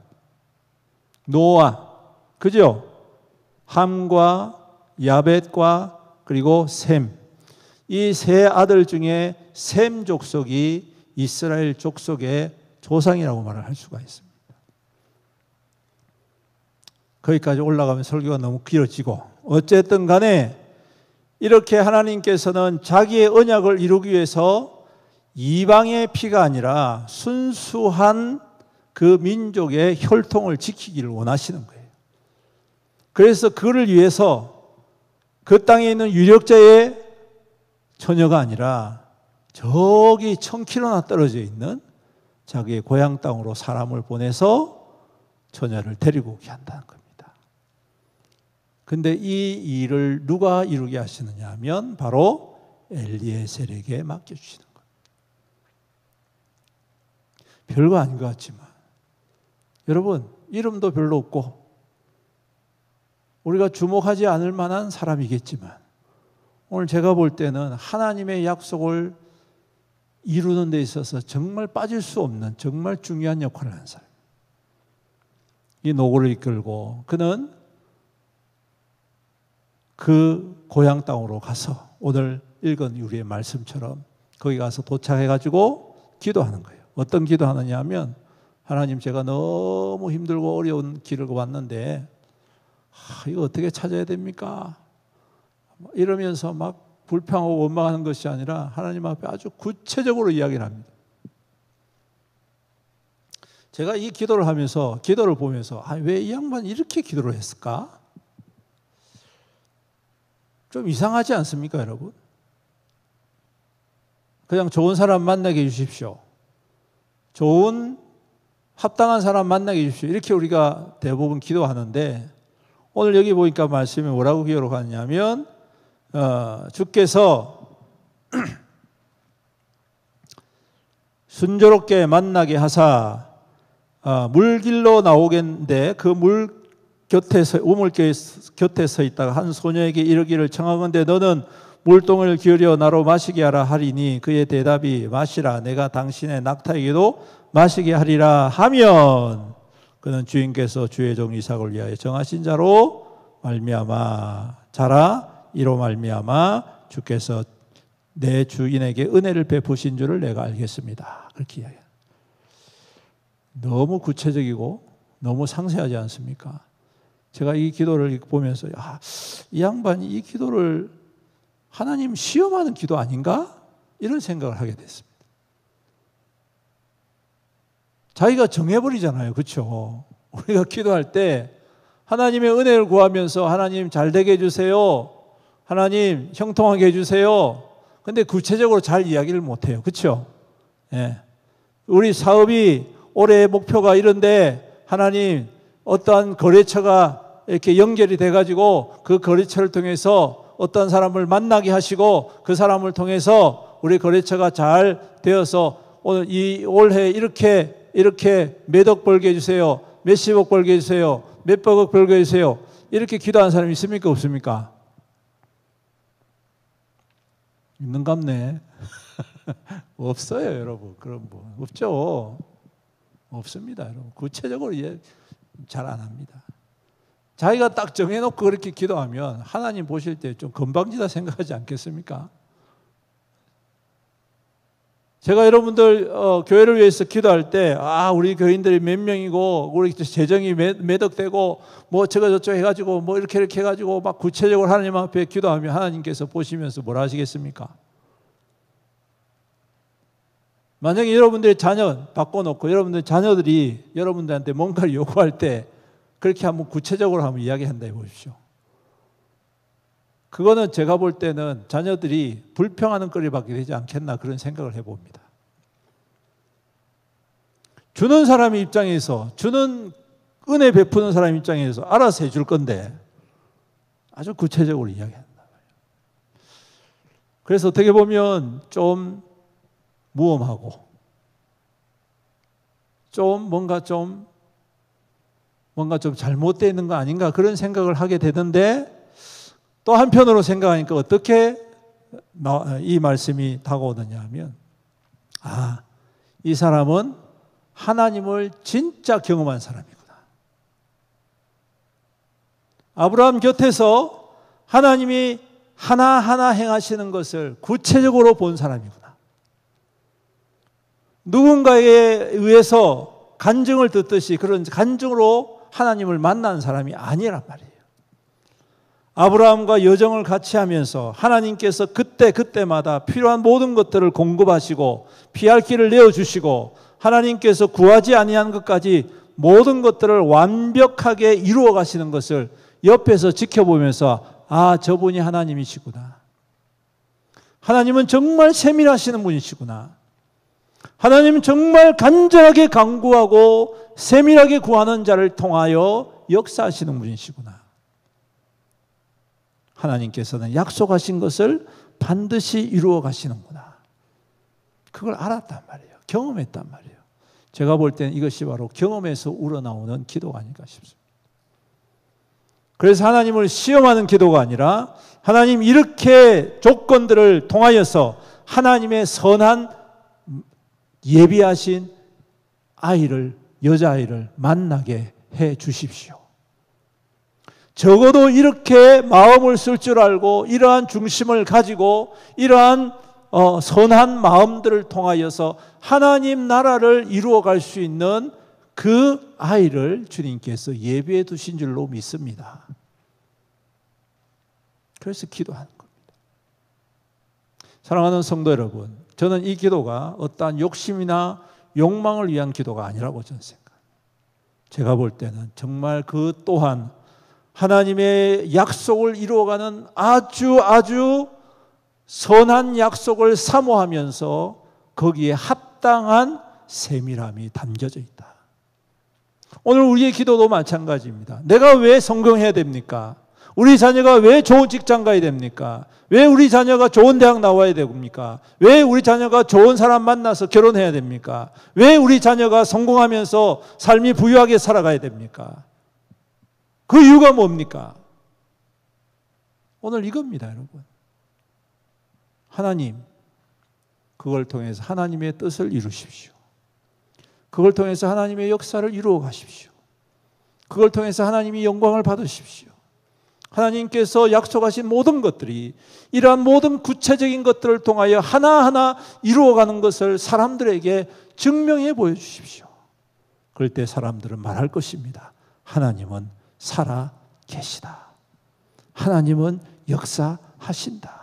노아, 그죠? 함과 야벳과 그리고 셈. 이 세 아들 중에 셈 족속이 이스라엘 족속의 조상이라고 말을 할 수가 있습니다. 거기까지 올라가면 설교가 너무 길어지고, 어쨌든 간에 이렇게 하나님께서는 자기의 언약을 이루기 위해서 이방의 피가 아니라 순수한 그 민족의 혈통을 지키기를 원하시는 거예요. 그래서 그를 위해서 그 땅에 있는 유력자의 처녀가 아니라 저기 1000km나 떨어져 있는 자기의 고향 땅으로 사람을 보내서 처녀를 데리고 오게 한다는 겁니다. 근데 이 일을 누가 이루게 하시느냐 하면 바로 엘리에셀에게 맡겨주시는 거예요. 별거 아닌 것 같지만 여러분, 이름도 별로 없고 우리가 주목하지 않을 만한 사람이겠지만 오늘 제가 볼 때는 하나님의 약속을 이루는 데 있어서 정말 빠질 수 없는 정말 중요한 역할을 하는 사람. 이 노고를 이끌고 그는 그 고향 땅으로 가서 오늘 읽은 우리의 말씀처럼 거기 가서 도착해가지고 기도하는 거예요. 어떤 기도하느냐 하면, 하나님, 제가 너무 힘들고 어려운 길을 왔는데 이거 어떻게 찾아야 됩니까? 이러면서 막 불평하고 원망하는 것이 아니라 하나님 앞에 아주 구체적으로 이야기를 합니다. 제가 이 기도를 하면서, 기도를 보면서 왜 이 양반이 이렇게 기도를 했을까? 좀 이상하지 않습니까, 여러분? 그냥 좋은 사람 만나게 해주십시오. 좋은 합당한 사람 만나게 해주십시오. 이렇게 우리가 대부분 기도하는데 오늘 여기 보니까 말씀이 뭐라고 기록하냐면 주께서 순조롭게 만나게 하사 물길로 나오겠는데 그 물 곁에서 우물 곁에 서 있다가 한 소녀에게 이르기를 청하건대 너는 물동을 기울여 나로 마시게 하라 하리니 그의 대답이 마시라 내가 당신의 낙타에게도 마시게 하리라 하면 그는 주인께서 주의 종 이삭을 위하여 정하신 자로 말미암아 자라 이로 말미암아 주께서 내 주인에게 은혜를 베푸신 줄을 내가 알겠습니다. 그렇게 이야기해요. 너무 구체적이고 너무 상세하지 않습니까? 제가 이 기도를 보면서 이 양반이 이 기도를 하나님 시험하는 기도 아닌가? 이런 생각을 하게 됐습니다. 자기가 정해버리잖아요. 그렇죠? 우리가 기도할 때 하나님의 은혜를 구하면서 하나님 잘 되게 해주세요. 하나님 형통하게 해주세요. 근데 구체적으로 잘 이야기를 못해요. 그렇죠? 예. 우리 사업이 올해 목표가 이런데 하나님 어떠한 거래처가 이렇게 연결이 돼가지고 그 거래처를 통해서 어떤 사람을 만나게 하시고 그 사람을 통해서 우리 거래처가 잘 되어서 오늘 이 올해 이렇게 몇억 벌게 해주세요. 몇십억 벌게 해주세요. 몇백억 벌게 해주세요. 이렇게 기도하는 사람이 있습니까? 없습니까? 있는갑네. 없어요, 여러분. 그런 분 없죠. 없습니다, 여러분. 구체적으로 잘 안 합니다. 자기가 딱 정해놓고 그렇게 기도하면 하나님 보실 때 좀 건방지다 생각하지 않겠습니까? 제가 여러분들 교회를 위해서 기도할 때 우리 교인들이 몇 명이고 우리 재정이 몇억 되고 뭐 저거 해가지고 뭐 이렇게 해가지고 막 구체적으로 하나님 앞에 기도하면 하나님께서 보시면서 뭐라 하시겠습니까? 만약에 여러분들의 자녀 바꿔놓고 여러분들 자녀들이 여러분들한테 뭔가를 요구할 때 그렇게 한번 구체적으로 한번 이야기한다 해보십시오. 그거는 제가 볼 때는 자녀들이 불평하는 거리밖에 되지 않겠나 그런 생각을 해봅니다. 주는 사람 입장에서, 주는 은혜 베푸는 사람 입장에서 알아서 해줄 건데 아주 구체적으로 이야기한다. 그래서 어떻게 보면 좀 무엄하고 뭔가 좀 잘못되어 있는 거 아닌가 그런 생각을 하게 되던데 또 한편으로 생각하니까 어떻게 이 말씀이 다가오느냐 하면, 이 사람은 하나님을 진짜 경험한 사람이구나. 아브라함 곁에서 하나님이 하나하나 행하시는 것을 구체적으로 본 사람이구나. 누군가에 의해서 간증을 듣듯이 그런 간증으로 하나님을 만난 사람이 아니란 말이에요. 아브라함과 여정을 같이 하면서 하나님께서 그때마다 필요한 모든 것들을 공급하시고 피할 길을 내어주시고 하나님께서 구하지 아니한 것까지 모든 것들을 완벽하게 이루어 가시는 것을 옆에서 지켜보면서 저분이 하나님이시구나. 하나님은 정말 세밀하시는 분이시구나. 하나님은 정말 간절하게 간구하고 세밀하게 구하는 자를 통하여 역사하시는 분이시구나. 하나님께서는 약속하신 것을 반드시 이루어 가시는구나. 그걸 알았단 말이에요. 경험했단 말이에요. 제가 볼 때는 이것이 바로 경험에서 우러나오는 기도가 아닐까 싶습니다. 그래서 하나님을 시험하는 기도가 아니라 하나님 이렇게 조건들을 통하여서 하나님의 선한 예비하신 여자아이를 만나게 해 주십시오. 적어도 이렇게 마음을 쓸 줄 알고 이러한 중심을 가지고 이러한 선한 마음들을 통하여서 하나님 나라를 이루어갈 수 있는 그 아이를 주님께서 예비해 두신 줄로 믿습니다. 그래서 기도하는 겁니다. 사랑하는 성도 여러분, 저는 이 기도가 어떠한 욕심이나 욕망을 위한 기도가 아니라고 저는 생각합니다. 제가 볼 때는 정말 그 또한 하나님의 약속을 이루어가는 아주 선한 약속을 사모하면서 거기에 합당한 세밀함이 담겨져 있다. 오늘 우리의 기도도 마찬가지입니다. 내가 왜 성공해야 됩니까? 우리 자녀가 왜 좋은 직장 가야 됩니까? 왜 우리 자녀가 좋은 대학 나와야 됩니까? 왜 우리 자녀가 좋은 사람 만나서 결혼해야 됩니까? 왜 우리 자녀가 성공하면서 삶이 부유하게 살아가야 됩니까? 그 이유가 뭡니까? 오늘 이겁니다, 여러분. 하나님, 그걸 통해서 하나님의 뜻을 이루십시오. 그걸 통해서 하나님의 역사를 이루어 가십시오. 그걸 통해서 하나님이 영광을 받으십시오. 하나님께서 약속하신 모든 것들이 이러한 모든 구체적인 것들을 통하여 하나하나 이루어가는 것을 사람들에게 증명해 보여주십시오. 그럴 때 사람들은 말할 것입니다. 하나님은 살아 계시다. 하나님은 역사하신다.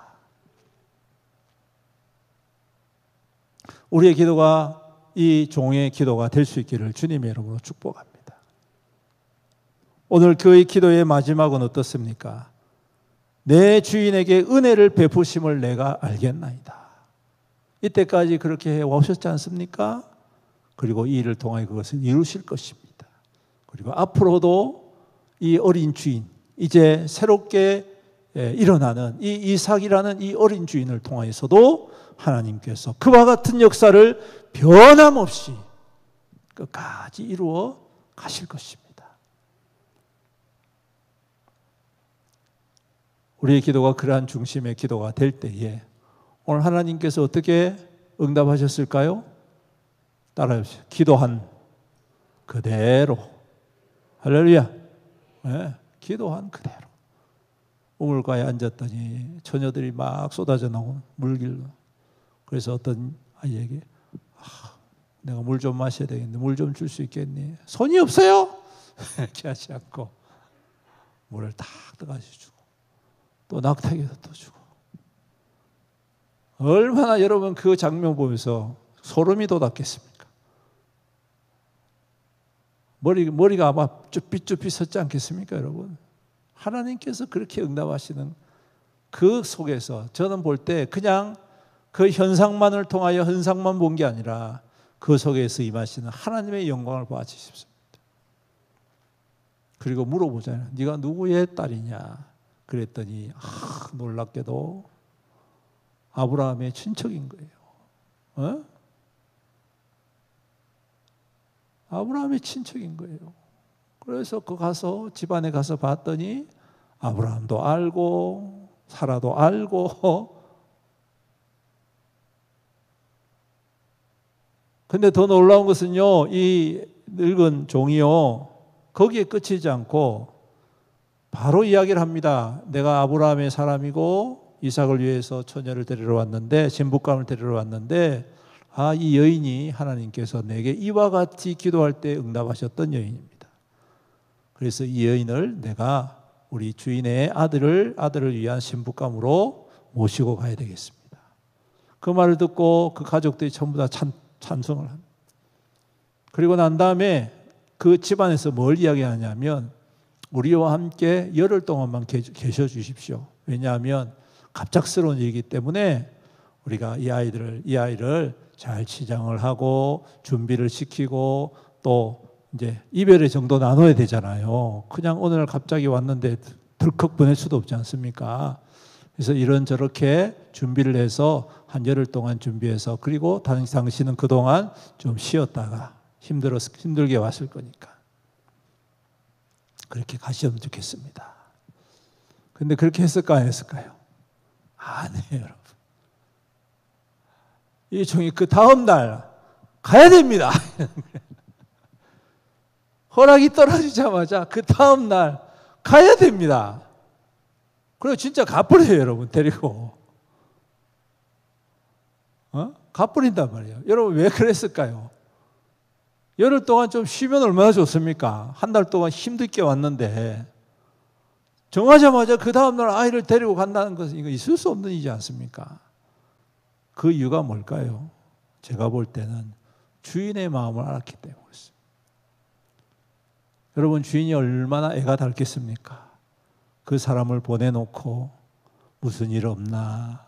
우리의 기도가 이 종의 기도가 될 수 있기를 주님의 이름으로 축복합니다. 오늘 그의 기도의 마지막은 어떻습니까? 내 주인에게 은혜를 베푸심을 내가 알겠나이다. 이때까지 그렇게 해오셨지 않습니까? 그리고 이 일을 통하여 그것을 이루실 것입니다. 그리고 앞으로도 이 어린 주인, 이제 새롭게 일어나는 이 이삭이라는 이 어린 주인을 통하여서도 하나님께서 그와 같은 역사를 변함없이 끝까지 이루어 가실 것입니다. 우리의 기도가 그러한 중심의 기도가 될 때에 오늘 하나님께서 어떻게 응답하셨을까요? 따라해보세요. 기도한 그대로. 할렐루야. 네, 기도한 그대로. 우물가에 앉았더니 처녀들이 막 쏟아져 나오는 물길로. 그래서 어떤 아이에게 내가 물 좀 마셔야 되겠는데 물 좀 줄 수 있겠니? 손이 없어요. 이렇게 하지 않고 물을 탁 떠가지고 주고 또 낙타에서 또 주고. 얼마나 여러분 그 장면 보면서 소름이 돋았겠습니까? 머리가 아마 쭈삣쭈삣 섰지 않겠습니까, 여러분? 하나님께서 그렇게 응답하시는 그 속에서 저는 볼 때 그냥 그 현상만을 통하여 현상만 본 게 아니라 그 속에서 임하시는 하나님의 영광을 보아주기 싶습니다. 그리고 물어보잖아요. 네가 누구의 딸이냐? 그랬더니 놀랍게도 아브라함의 친척인 거예요. 아브라함의 친척인 거예요. 그래서 그 가서 집안에 가서 봤더니 아브라함도 알고 사라도 알고. 근데 더 놀라운 것은요, 이 늙은 종이요, 거기에 끝이지 않고 바로 이야기를 합니다. 내가 아브라함의 사람이고 이삭을 위해서 처녀를 데리러 왔는데, 신부감을 데리러 왔는데, 이 여인이 하나님께서 내게 이와 같이 기도할 때 응답하셨던 여인입니다. 그래서 이 여인을 내가 우리 주인의 아들을 위한 신부감으로 모시고 가야 되겠습니다. 그 말을 듣고 그 가족들이 전부 다 찬송을 합니다. 그리고 난 다음에 그 집안에서 뭘 이야기하냐면, 우리와 함께 열흘 동안만 계셔 주십시오. 왜냐하면 갑작스러운 일이기 때문에 우리가 이 아이를 잘 치장을 하고 준비를 시키고, 또 이제 이별의 정도 나눠야 되잖아요. 그냥 어느 날 갑자기 왔는데 덜컥 보낼 수도 없지 않습니까? 그래서 이런저렇게 준비를 해서 한 열흘 동안 준비해서, 그리고 당신은 그동안 좀 쉬었다가 힘들게 왔을 거니까 그렇게 가시면 좋겠습니다. 근데 그렇게 했을까 안 했을까요? 아니에요, 여러분. 이 종이 그 다음 날 가야 됩니다. 허락이 떨어지자마자 그 다음 날 가야 됩니다. 그리고 진짜 가버려요, 여러분. 데리고 가버린단 말이에요. 여러분, 왜 그랬을까요? 열흘 동안 좀 쉬면 얼마나 좋습니까? 한 달 동안 힘들게 왔는데 정하자마자 그 다음날 아이를 데리고 간다는 것은 이거 있을 수 없는 일이지 않습니까? 그 이유가 뭘까요? 제가 볼 때는 주인의 마음을 알았기 때문에 그렇습니다. 여러분, 주인이 얼마나 애가 닳겠습니까? 그 사람을 보내놓고 무슨 일 없나?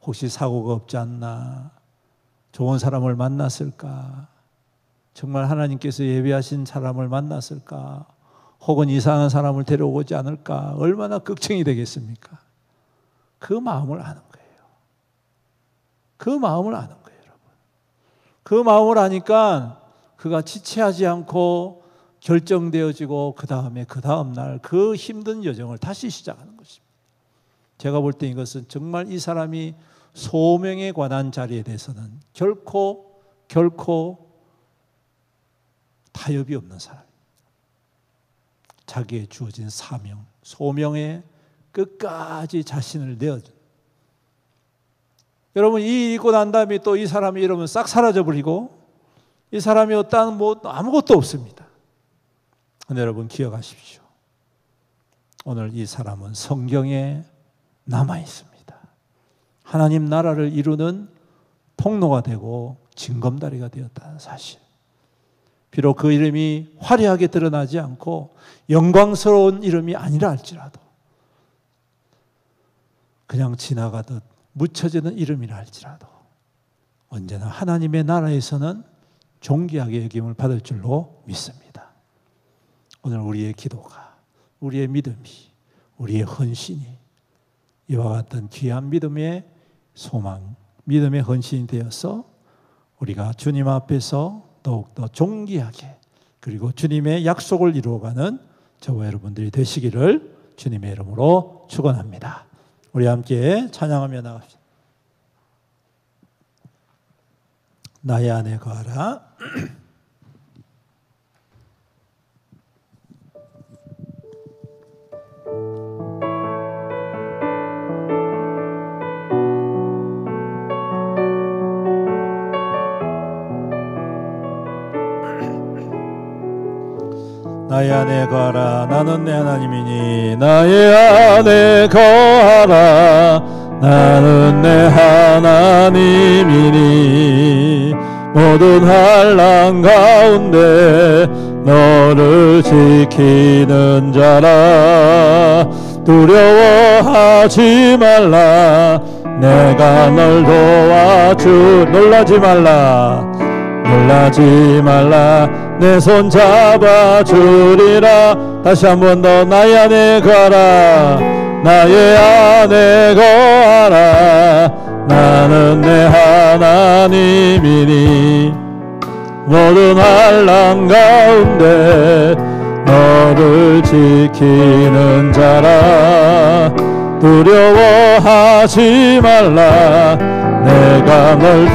혹시 사고가 없지 않나? 좋은 사람을 만났을까? 정말 하나님께서 예비하신 사람을 만났을까? 혹은 이상한 사람을 데려오지 않을까? 얼마나 걱정이 되겠습니까? 그 마음을 아는 거예요. 그 마음을 아는 거예요, 여러분. 그 마음을 아니까 그가 지체하지 않고 결정되어지고, 그 다음 날 그 힘든 여정을 다시 시작하는 것입니다. 제가 볼 때 이것은 정말 이 사람이 소명에 관한 자리에 대해서는 결코 타협이 없는 사람입니다. 자기의 주어진 사명, 소명에 끝까지 자신을 내어준. 여러분, 이 일 있고 난 다음에 또 이 사람이 이러면 싹 사라져버리고, 이 사람이 어떤 아무것도 없습니다. 근데 여러분, 기억하십시오. 오늘 이 사람은 성경에 남아 있습니다. 하나님 나라를 이루는 통로가 되고 징검다리가 되었다는 사실. 비록 그 이름이 화려하게 드러나지 않고 영광스러운 이름이 아니라 할지라도, 그냥 지나가듯 묻혀지는 이름이라 할지라도 언제나 하나님의 나라에서는 존귀하게 여김을 받을 줄로 믿습니다. 오늘 우리의 기도가, 우리의 믿음이, 우리의 헌신이 이와 같은 귀한 믿음의 소망, 믿음의 헌신이 되어서 우리가 주님 앞에서 더욱더 존귀하게, 그리고 주님의 약속을 이루어가는 저와 여러분들이 되시기를 주님의 이름으로 축원합니다. 우리 함께 찬양하며 나갑시다. 나의 안에 거하라. 나의 안에 거하라. 나는 내 하나님이니. 나의 안에 거하라. 나는 내 하나님이니. 모든 환난 가운데 너를 지키는 자라. 두려워하지 말라. 내가 널 도와주. 놀라지 말라. 내 손 잡아주리라. 다시 한 번 더. 나의 안에 거하라. 나의 안에 거하라. 나는 내 하나님이니. 모든 환난 가운데 너를 지키는 자라. 두려워하지 말라. 내가 널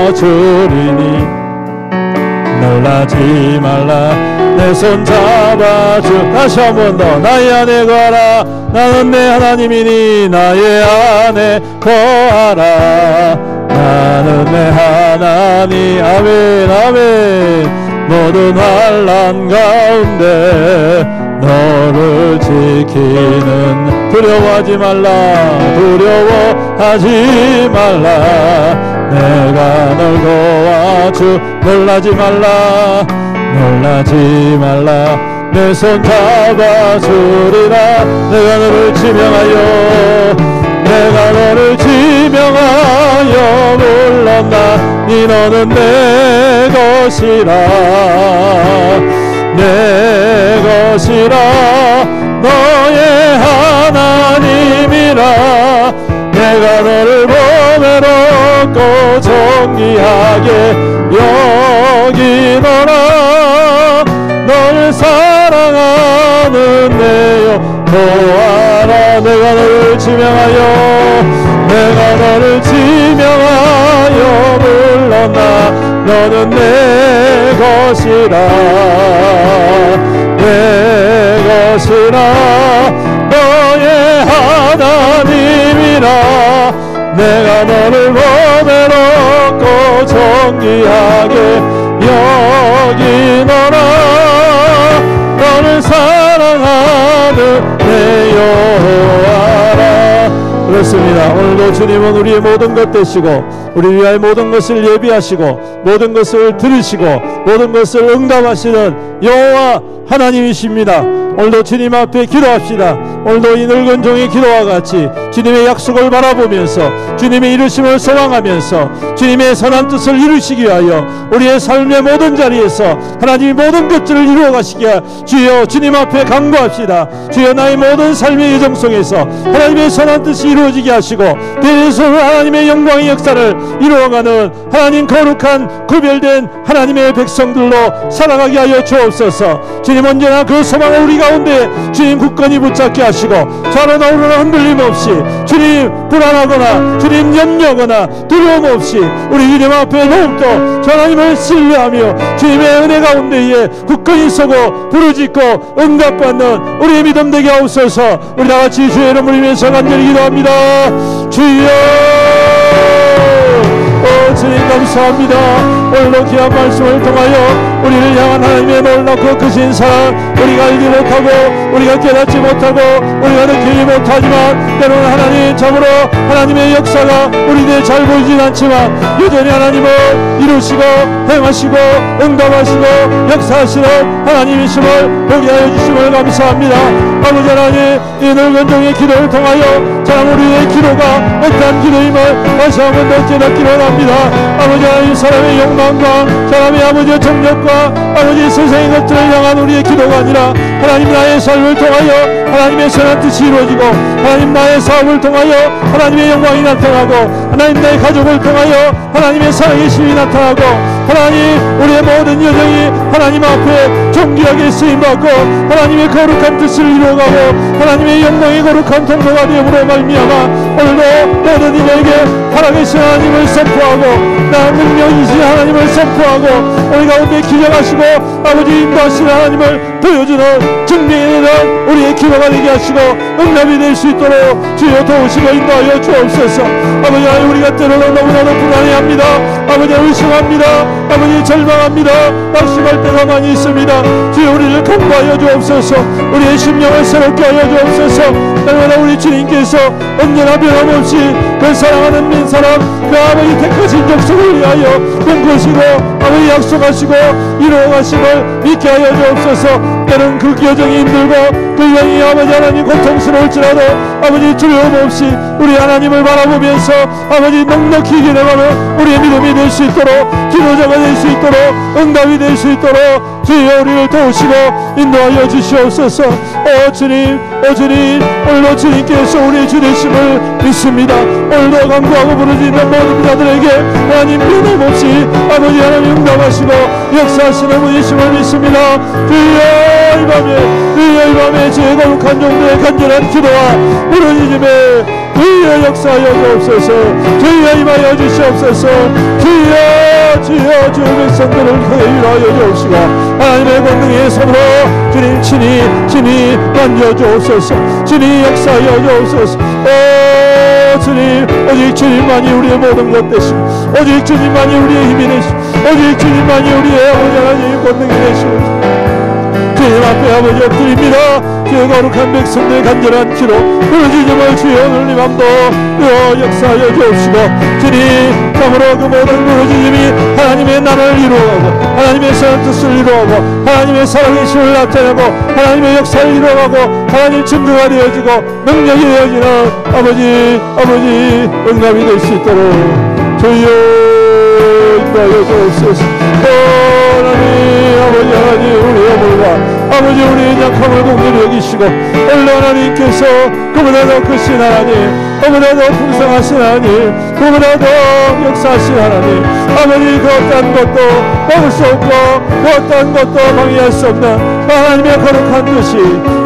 도와주리니 놀라지 말라. 내 손 잡아주. 다시 한 번 더. 나의 안에 거하라. 나는 내 하나님이니 나의 안에 거하라. 나는 내 하나님. 아멘 아멘. 모든 환난 가운데 너를 지키는. 두려워하지 말라. 두려워하지 말라. 내가 널 도와주. 놀라지 말라. 놀라지 말라. 내 손 잡아주리라. 내가 너를 지명하여. 내가 너를 지명하여 불렀나니 너는 내 것이라. 내 것이라. 너의 하나님이라. 내가 너를 보배롭고 정의하게 여기노라. 너를 사랑하는 내여 보아라. 내가 너를 지명하여. 내가 너를 지명하여 불렀나. 너는 내 것이라. 내 것이라. 너의 하나님이라. 내가 너를 보배롭고 정의하게 여기노라. 너를 사랑하는 내 여호와라. 그렇습니다. 오늘도 주님은 우리의 모든 것 되시고 우리 위하여 모든 것을 예비하시고 모든 것을 들으시고 모든 것을 응답하시는 여호와 하나님이십니다. 오늘도 주님 앞에 기도합시다. 오늘도 이 늙은 종의 기도와 같이 주님의 약속을 바라보면서 주님의 이루심을 소망하면서 주님의 선한 뜻을 이루시기 위하여 우리의 삶의 모든 자리에서 하나님이 모든 것들을 이루어 가시기에 주여 주님 앞에 간구합시다. 주여 나의 모든 삶의 여정 속에서 하나님의 선한 뜻이 이루어지게 하시고 대에서 하나님의 영광의 역사를 이루어가는 하나님 거룩한 구별된 하나님의 백성들로 살아가게 하여 주옵소서. 주님 언제나 그 소망을 우리 가운데 주님 굳건히 붙잡게 하시고 좌로 나오로나 흔들림 없이 주님 불안하거나 주님 염려하거나 두려움 없이 우리 주님 앞에 더욱더 하나님을 신뢰하며 주님의 은혜 가운데에 굳건히 서고 부르짖고 응답받는 우리의 믿음 되게 하옵소서. 우리 다같이 주의 이름을 위해서 간절히 기도합니다. 주여 주님 감사합니다. 오늘도 귀한 말씀을 통하여 우리를 향한 하나님의 놀랍고 크신 사랑 우리가 알지 못하고 우리가 깨닫지 못하고 우리가 느끼지 못하지만 때로는 하나님 참으로 하나님의 역사가 우리에게 잘 보이진 않지만 여전히 하나님은 이루시고 행하시고 응답하시고 역사하시는 하나님이심을 보게 하여 주심을 감사합니다. 아버지 하나님 이 늙은 종의 기도를 통하여 참 우리의 기도가 어떠한 기도임을 다시 한 번 더 깨닫기 원합니다. 아버지 하나님 사람의 욕망과 사람의 아버지의 정력과 아버지 세상의 것들을 향한 우리의 기도가 아니라 하나님 나의 삶을 통하여 하나님의 선한 뜻이 이루어지고 하나님 나의 사업을 통하여 하나님의 영광이 나타나고 하나님 나의 가족을 통하여 하나님의 사랑의 힘이 나타나고 하나님 우리의 모든 여정이 하나님 앞에 존귀하게 쓰임받고 하나님의 거룩한 뜻을 이루어가고 하나님의 영광의 거룩한 통로가 되므로 말미암아 오늘도 모든 이들에게 살아계신 하나님을 선포하고 나 능력이신 하나님을 선포하고 우리 가운데 기적하시고 아버지 인도하시는 하나님을 보여주는 증명되는 우리의 기도가 되게 하시고 응답이 될 수 있도록 주여 도우시고 인도하여 주옵소서. 아버지 하나님 우리가 때로는 너무나도 불안해합니다. 아버지 의심합니다. 아버지 절망합니다. 낙심할 때가 많이 있습니다. 주여 우리를 간구하여 주옵소서. 우리의 심령을 새롭게 하여 주옵소서. 날마다 우리 주님께서 언제나 변함없이 그 사랑하는 민사람 그 아버지 택하신 족속을 위하여 꿈꾸시고 아버지 약속하시고 이루어가심을 믿게 하여 주옵소서. 때는 그 여정이 힘들고 그 여정이 아버지 하나님 고통스러울지라도 아버지 두려움 없이 우리 하나님을 바라보면서 아버지 넉넉히 기도하는 우리의 믿음이 될 수 있도록 기도자가 될 수 있도록 응답이 될 수 있도록 주여 우리를 도우시고 인도하여 주시옵소서. 주님 오늘도 주님께서 우리의 주 되심을 믿습니다. 오늘도 간구하고 부르짖는 모든 자들에게 하나님 변함없이 아버지 하나님 응답하시고 역사하시는 분이심을 믿습니다. 주여 이 밤에 주의 거룩한 종들의 간절한 기도와 부르짖음에 주여 역사하여 주옵소서. 주여 임하여 주시옵소서. 주여 주의 백성들을 크게 위로하여 주옵시고 하나님의 권능의 손으로 주님 친히 만져 주옵소서. 주님 역사하여 주옵소서. 주님, 오직 주님만이 우리의 모든 것 되시고 오직 주님만이 우리의 힘이 되시고 오직 주님만이 우리의 아버지 하나님 권능이 되시고 주님 앞에 아버지 엎드립니다. 주의 거룩한 백성들의 간절한 기도 부르짖음을 주여 오늘 이 밤도 역사하여 주옵시고 주님 참으로 그 모든 부르짖음이 하나님의 나라를 이루어가고 하나님의 선한 뜻을 이루어가고 하나님의 사랑의 힘을 나타내고 하나님의 역사를 이루어가고 하나님 증거가 되어지고 능력이 되어지는 아버지 응답이 될 수 있도록 주여 인도하여 주옵소서. 하나님 아버지 하나님 우리의 물과 아버지 우리의 약함을 공개히 여기시고 오늘 하나님께서 그보다 더 크신 하나님 그보다 더 풍성하신 하나님 그보다 더 역사하신 하나님 아버지 그 어떠한 것도 막을 수 없고 그 어떠한 것도 방해할 수 없는 하나님의 거룩한 뜻이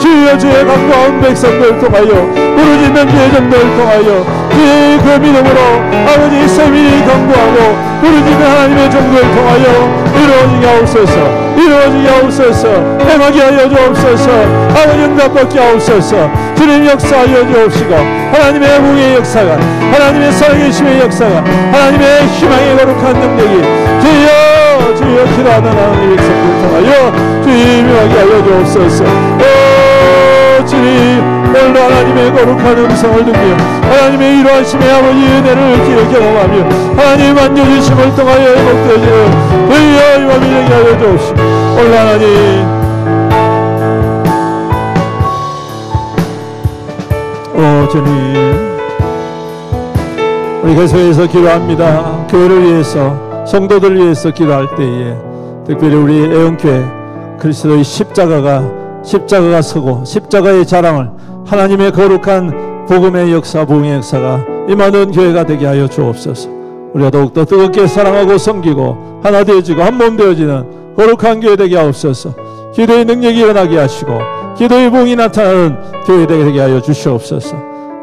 주여 주의 강구한 백성들을 통하여 부르짖는 주의 종들을 통하여 주의 그 믿음으로 아버지 세밀히 강구하고 부르짖는 하나님의 종들을 통하여 이루어지게 하옵소서. 행하게 하여 주옵소서. 아버지 응답받게 하옵소서. 주님 역사하여 주옵시고 하나님의 무의 역사가 하나님의 사랑의 힘의 역사가 하나님의 희망의 거룩한 능력이 주여 기도하는 하나님의 백성들을 통하여 주님 임하게 하여 주옵소서. 주님 오늘도 하나님의 거룩한 음성을 듣며 하나님의 이러하심의 아버지 은혜를 경험하며 하나님 만져주심을 통하여 회복되어지는 주여 이 밤이 되게 하여 주옵시고 오늘 하나님 주님 우리 계속해서 기도합니다. 교회를 위해서 성도들을 위해서 기도할 때에 특별히 우리 애원교회 그리스도의 십자가가 서고 십자가의 자랑을 하나님의 거룩한 복음의 역사 복음의 역사가 임하는 교회가 되게 하여 주옵소서. 우리가 더욱더 뜨겁게 사랑하고 섬기고 하나 되어지고 한 몸 되어지는 거룩한 교회 되게 하옵소서. 기도의 능력이 일어나게 하시고 기도의 복이 나타나는 교회 되게 하여 주시옵소서.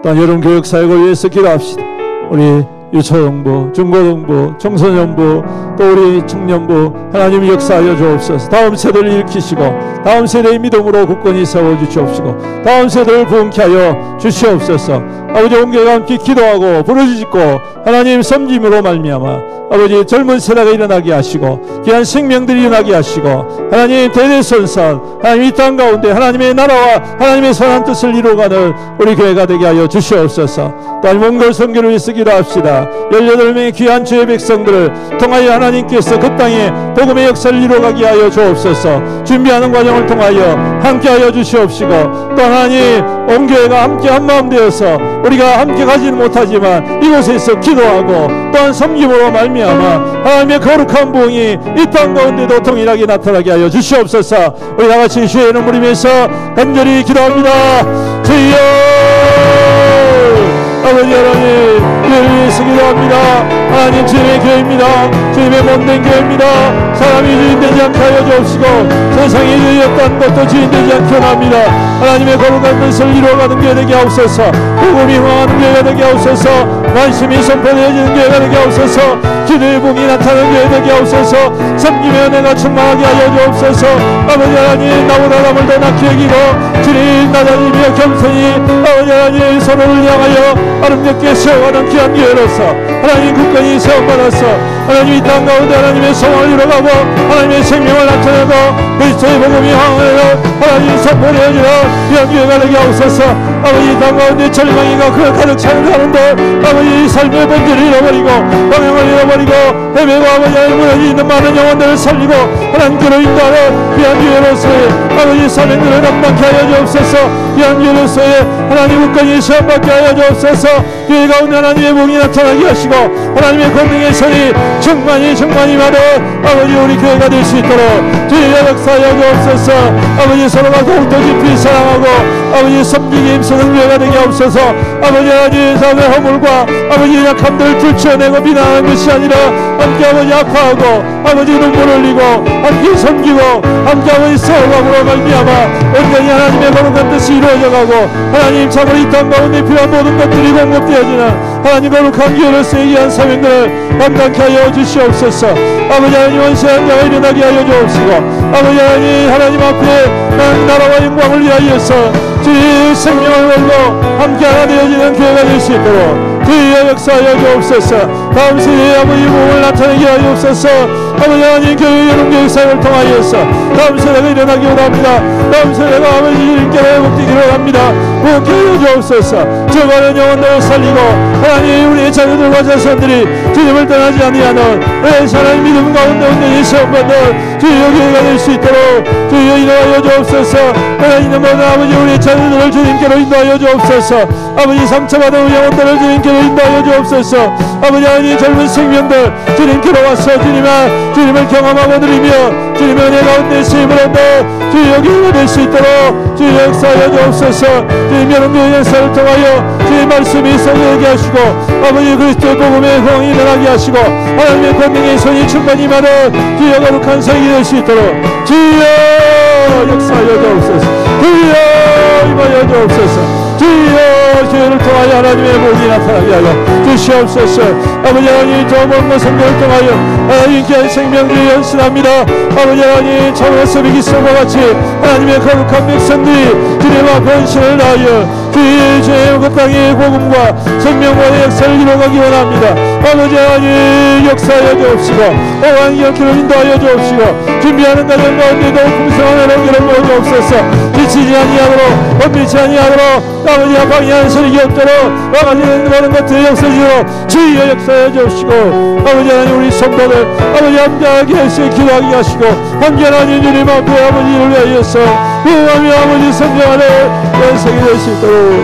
또한 여름 교육 사역을 위해서 기도합시다. 우리 유초등부, 중고등부, 청소년부, 또 우리 청년부 하나님 역사하여 주옵소서. 다음 세대를 일으키시고 다음 세대의 믿음으로 굳건히 세워주시옵시고 다음 세대를 부흥케 하여 주시옵소서. 아버지 온 교회가 함께 기도하고 부르짖고 하나님 섬김으로 말미암아 아버지 젊은 세대가 일어나게 하시고 귀한 생명들이 일어나게 하시고 하나님 대대손손 하나님 이 땅 가운데 하나님의 나라와 하나님의 선한 뜻을 이루어가는 우리 교회가 되게 하여 주시옵소서. 또한 몽골 선교를 위해서 기도합시다. 18명의 귀한 주의 백성들을 통하여 하나님께서 그 땅에 복음의 역사를 이루어가게 하여 주옵소서. 준비하는 과정을 통하여 함께하여 주시옵시고 또 하나님 온 교회가 함께 한마음 되어서 우리가 함께 가지는 못하지만 이곳에서 기도하고 또한 섬김으로 말미암아 하나님의 거룩한 부흥이 이 땅 가운데도 동일하게 나타나게 하여 주시옵소서. 우리 다같이 주의 이름 부르면서 간절히 기도합니다. 주여 아버지 하나님 교회를 위해서 기도합니다. 하나님 주님의 교회입니다. 주님의 몸된 교회입니다. 사람이 주인되지 않게 하여 주옵시고 세상에 주였던 것도 주인되지 않게 원합니다. 하나님의 거룩한 뜻을 이루어가는 교회 되게 하옵소서. 복음이 흥하는 교회가 되게 하옵소서. 관심이 선포되어지는 교회가 되게 하옵소서. 기도의 복이 나타나는 교회 되게 하옵소서. 섬김의 은혜가 충만하게 하여 주옵소서. 아버지 하나님 나보다 남을 더 낮게 여기고 주님 낮아지며 겸손히 아버지 하나님 서로를 향하여 아름답게 세워가는 귀한 교회로서 하나님 굳건히 세움받아서 하나님 이 땅 가운데 하나님의 소망을 이뤄가고 하나님의 생명을 나타내고 그리스도의 복음이 향하여 하나님 선포되어지는 귀한 교회가 되게 하옵소서. 아버지 이 땅 가운데 절망이가 가득 차는 가운데 아버지 삶의 본질을 잃어버리고 방향을 잃어버리고 헤매고 아버지 하나님 무너져 있는 많은 영혼들을 살리고 하나님께로 인도하는 귀한 교회로서의 아버지 사명들을 감당케 하여 주옵소서. 귀한 교회로서의 하나님 굳건히 시험받게 하여 주옵소서. 교회 가운데 하나님의 복이 나타나게 하시고 주시고 하나님의 권능의 손이 충만히 임하는 아버지 우리 교회가 될 수 있도록 주의 역사하여 주옵소서. 아버지 서로가 더욱더 깊이 사랑하고 아버지 섬기기 힘쓰는 교회가 되게 없어서 아버지 하나님 삶의 허물과 아버지 약함들을 들춰내고 비난하는 것이 아니라 함께 아버지 아파하고 아버지 눈물 흘리고 함께 섬기고 함께 아버지 싸움으로 말미암아 온전히 하나님의 거룩한 뜻이 이루어져가고 하나님 참으로 이 땅 가운데 필요한 모든 것들이 공급되어지는 하나님 거룩한 교회로서 위한 사명들을 감당케 하여 주시옵소서. 아버지 하나님 원수한 자가 일어나게 하여 주옵시고 아버지 하나님 앞에 나라와 영광을 위하여서 주의 생명을 걸고 함께 하나 되어지는 교회가 될 수 있도록 주의 역사하여 주옵소서. 다음 세대의 아버지 몸을 나타내게 하여 주옵소서. 아버지 하나님 교회 여론교육사역을 통하여서 다음 세대가 일어나기 원합니다. 다음 세대가 아버지 주님께로 회복되기를 원합니다. 회복해 하여 주옵소서. 죽어가는 영혼들을 살리고 하나님 우리의 자녀들과 자손들이 주님을 떠나지 아니하는 하나님 믿음 가운데 온전히 세움받는 주의 교회가 될 수 있도록 주여 인도하여 주옵소서. 하나님 모든 아버지 우리의 자녀들을 주님께로 인도하여 주옵소서. 아버지 상처받은 영혼들을 주님께로 인도하여 주옵소서. 아버지 하나님 젊은 생명들 주님께로 와서 주님을 경험하고 누리며 주님의 은혜 가운데 쓰임을 얻어 주의 교회가 될 수 있도록 주의 역사하여 주옵소서. 주의 여러분의 역사를 통하여 주의 말씀이 성령하게 하시고 아버지 그리스도의 복음의 호응이 일어나게 하시고 하나님의 권능의 손이 충만히 임하는 주의 거룩한 성이 될 수 있도록 주여 역사하여 주옵소서. 주여 임하여 주옵소서. 주여 교회를 통하여 하나님의 복이 나타나게 하여 주시옵소서. 아버지 하나님 저 먼 성경을 통하여 하나님 귀한 생명들이 연신합니다. 아버지 하나님 참으로 새벽이 쏘과 같이 하나님의 거룩한 백성들이 주님 앞에 헌신을 다하여 주의 그 땅의 복음과 생명과의 역사를 이루어가기 원합니다. 아버지 하나님 역사하여 주옵시고 오한기한 길을 인도하여 주옵시고 준비하는 가정 가운데도 풍성한 은혜를 모아 주옵소서. 지치지 아니하도록 원비치 아니하도록 아버지 방해하는 소리가 없도록 막아지는 모든 것들의 역사지로 주의 역사해 주옵시고 아버지 하나님 우리 성도들 아버지 함께하게 하시고 기도하게 하시고 함께 하나님 주님 앞에 아버지를 위하여서 구하며 아버지 성령하는 연생이 될 수 있도록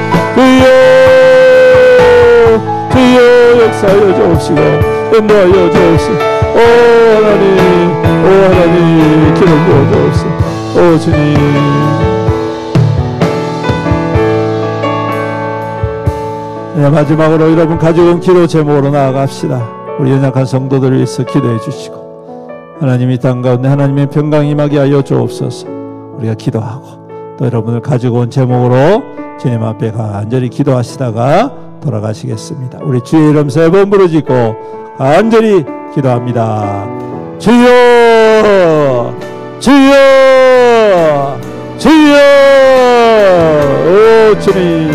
주여 역사하여 주옵시고 인도하여 주옵시고 오 하나님 기름 부어 주옵시고 오 주님. 네, 마지막으로 여러분 가지고 기도 제목으로 나아갑시다. 우리 연약한 성도들을 위해서 기도해 주시고 하나님 이 땅 가운데 하나님의 평강 임하게 하여 주옵소서. 우리가 기도하고 또 여러분을 가지고 온 제목으로 주님 앞에 간절히 기도하시다가 돌아가시겠습니다. 우리 주의 이름 세 번 부르짖고 간절히 기도합니다. 주여 주여 주여 오 주님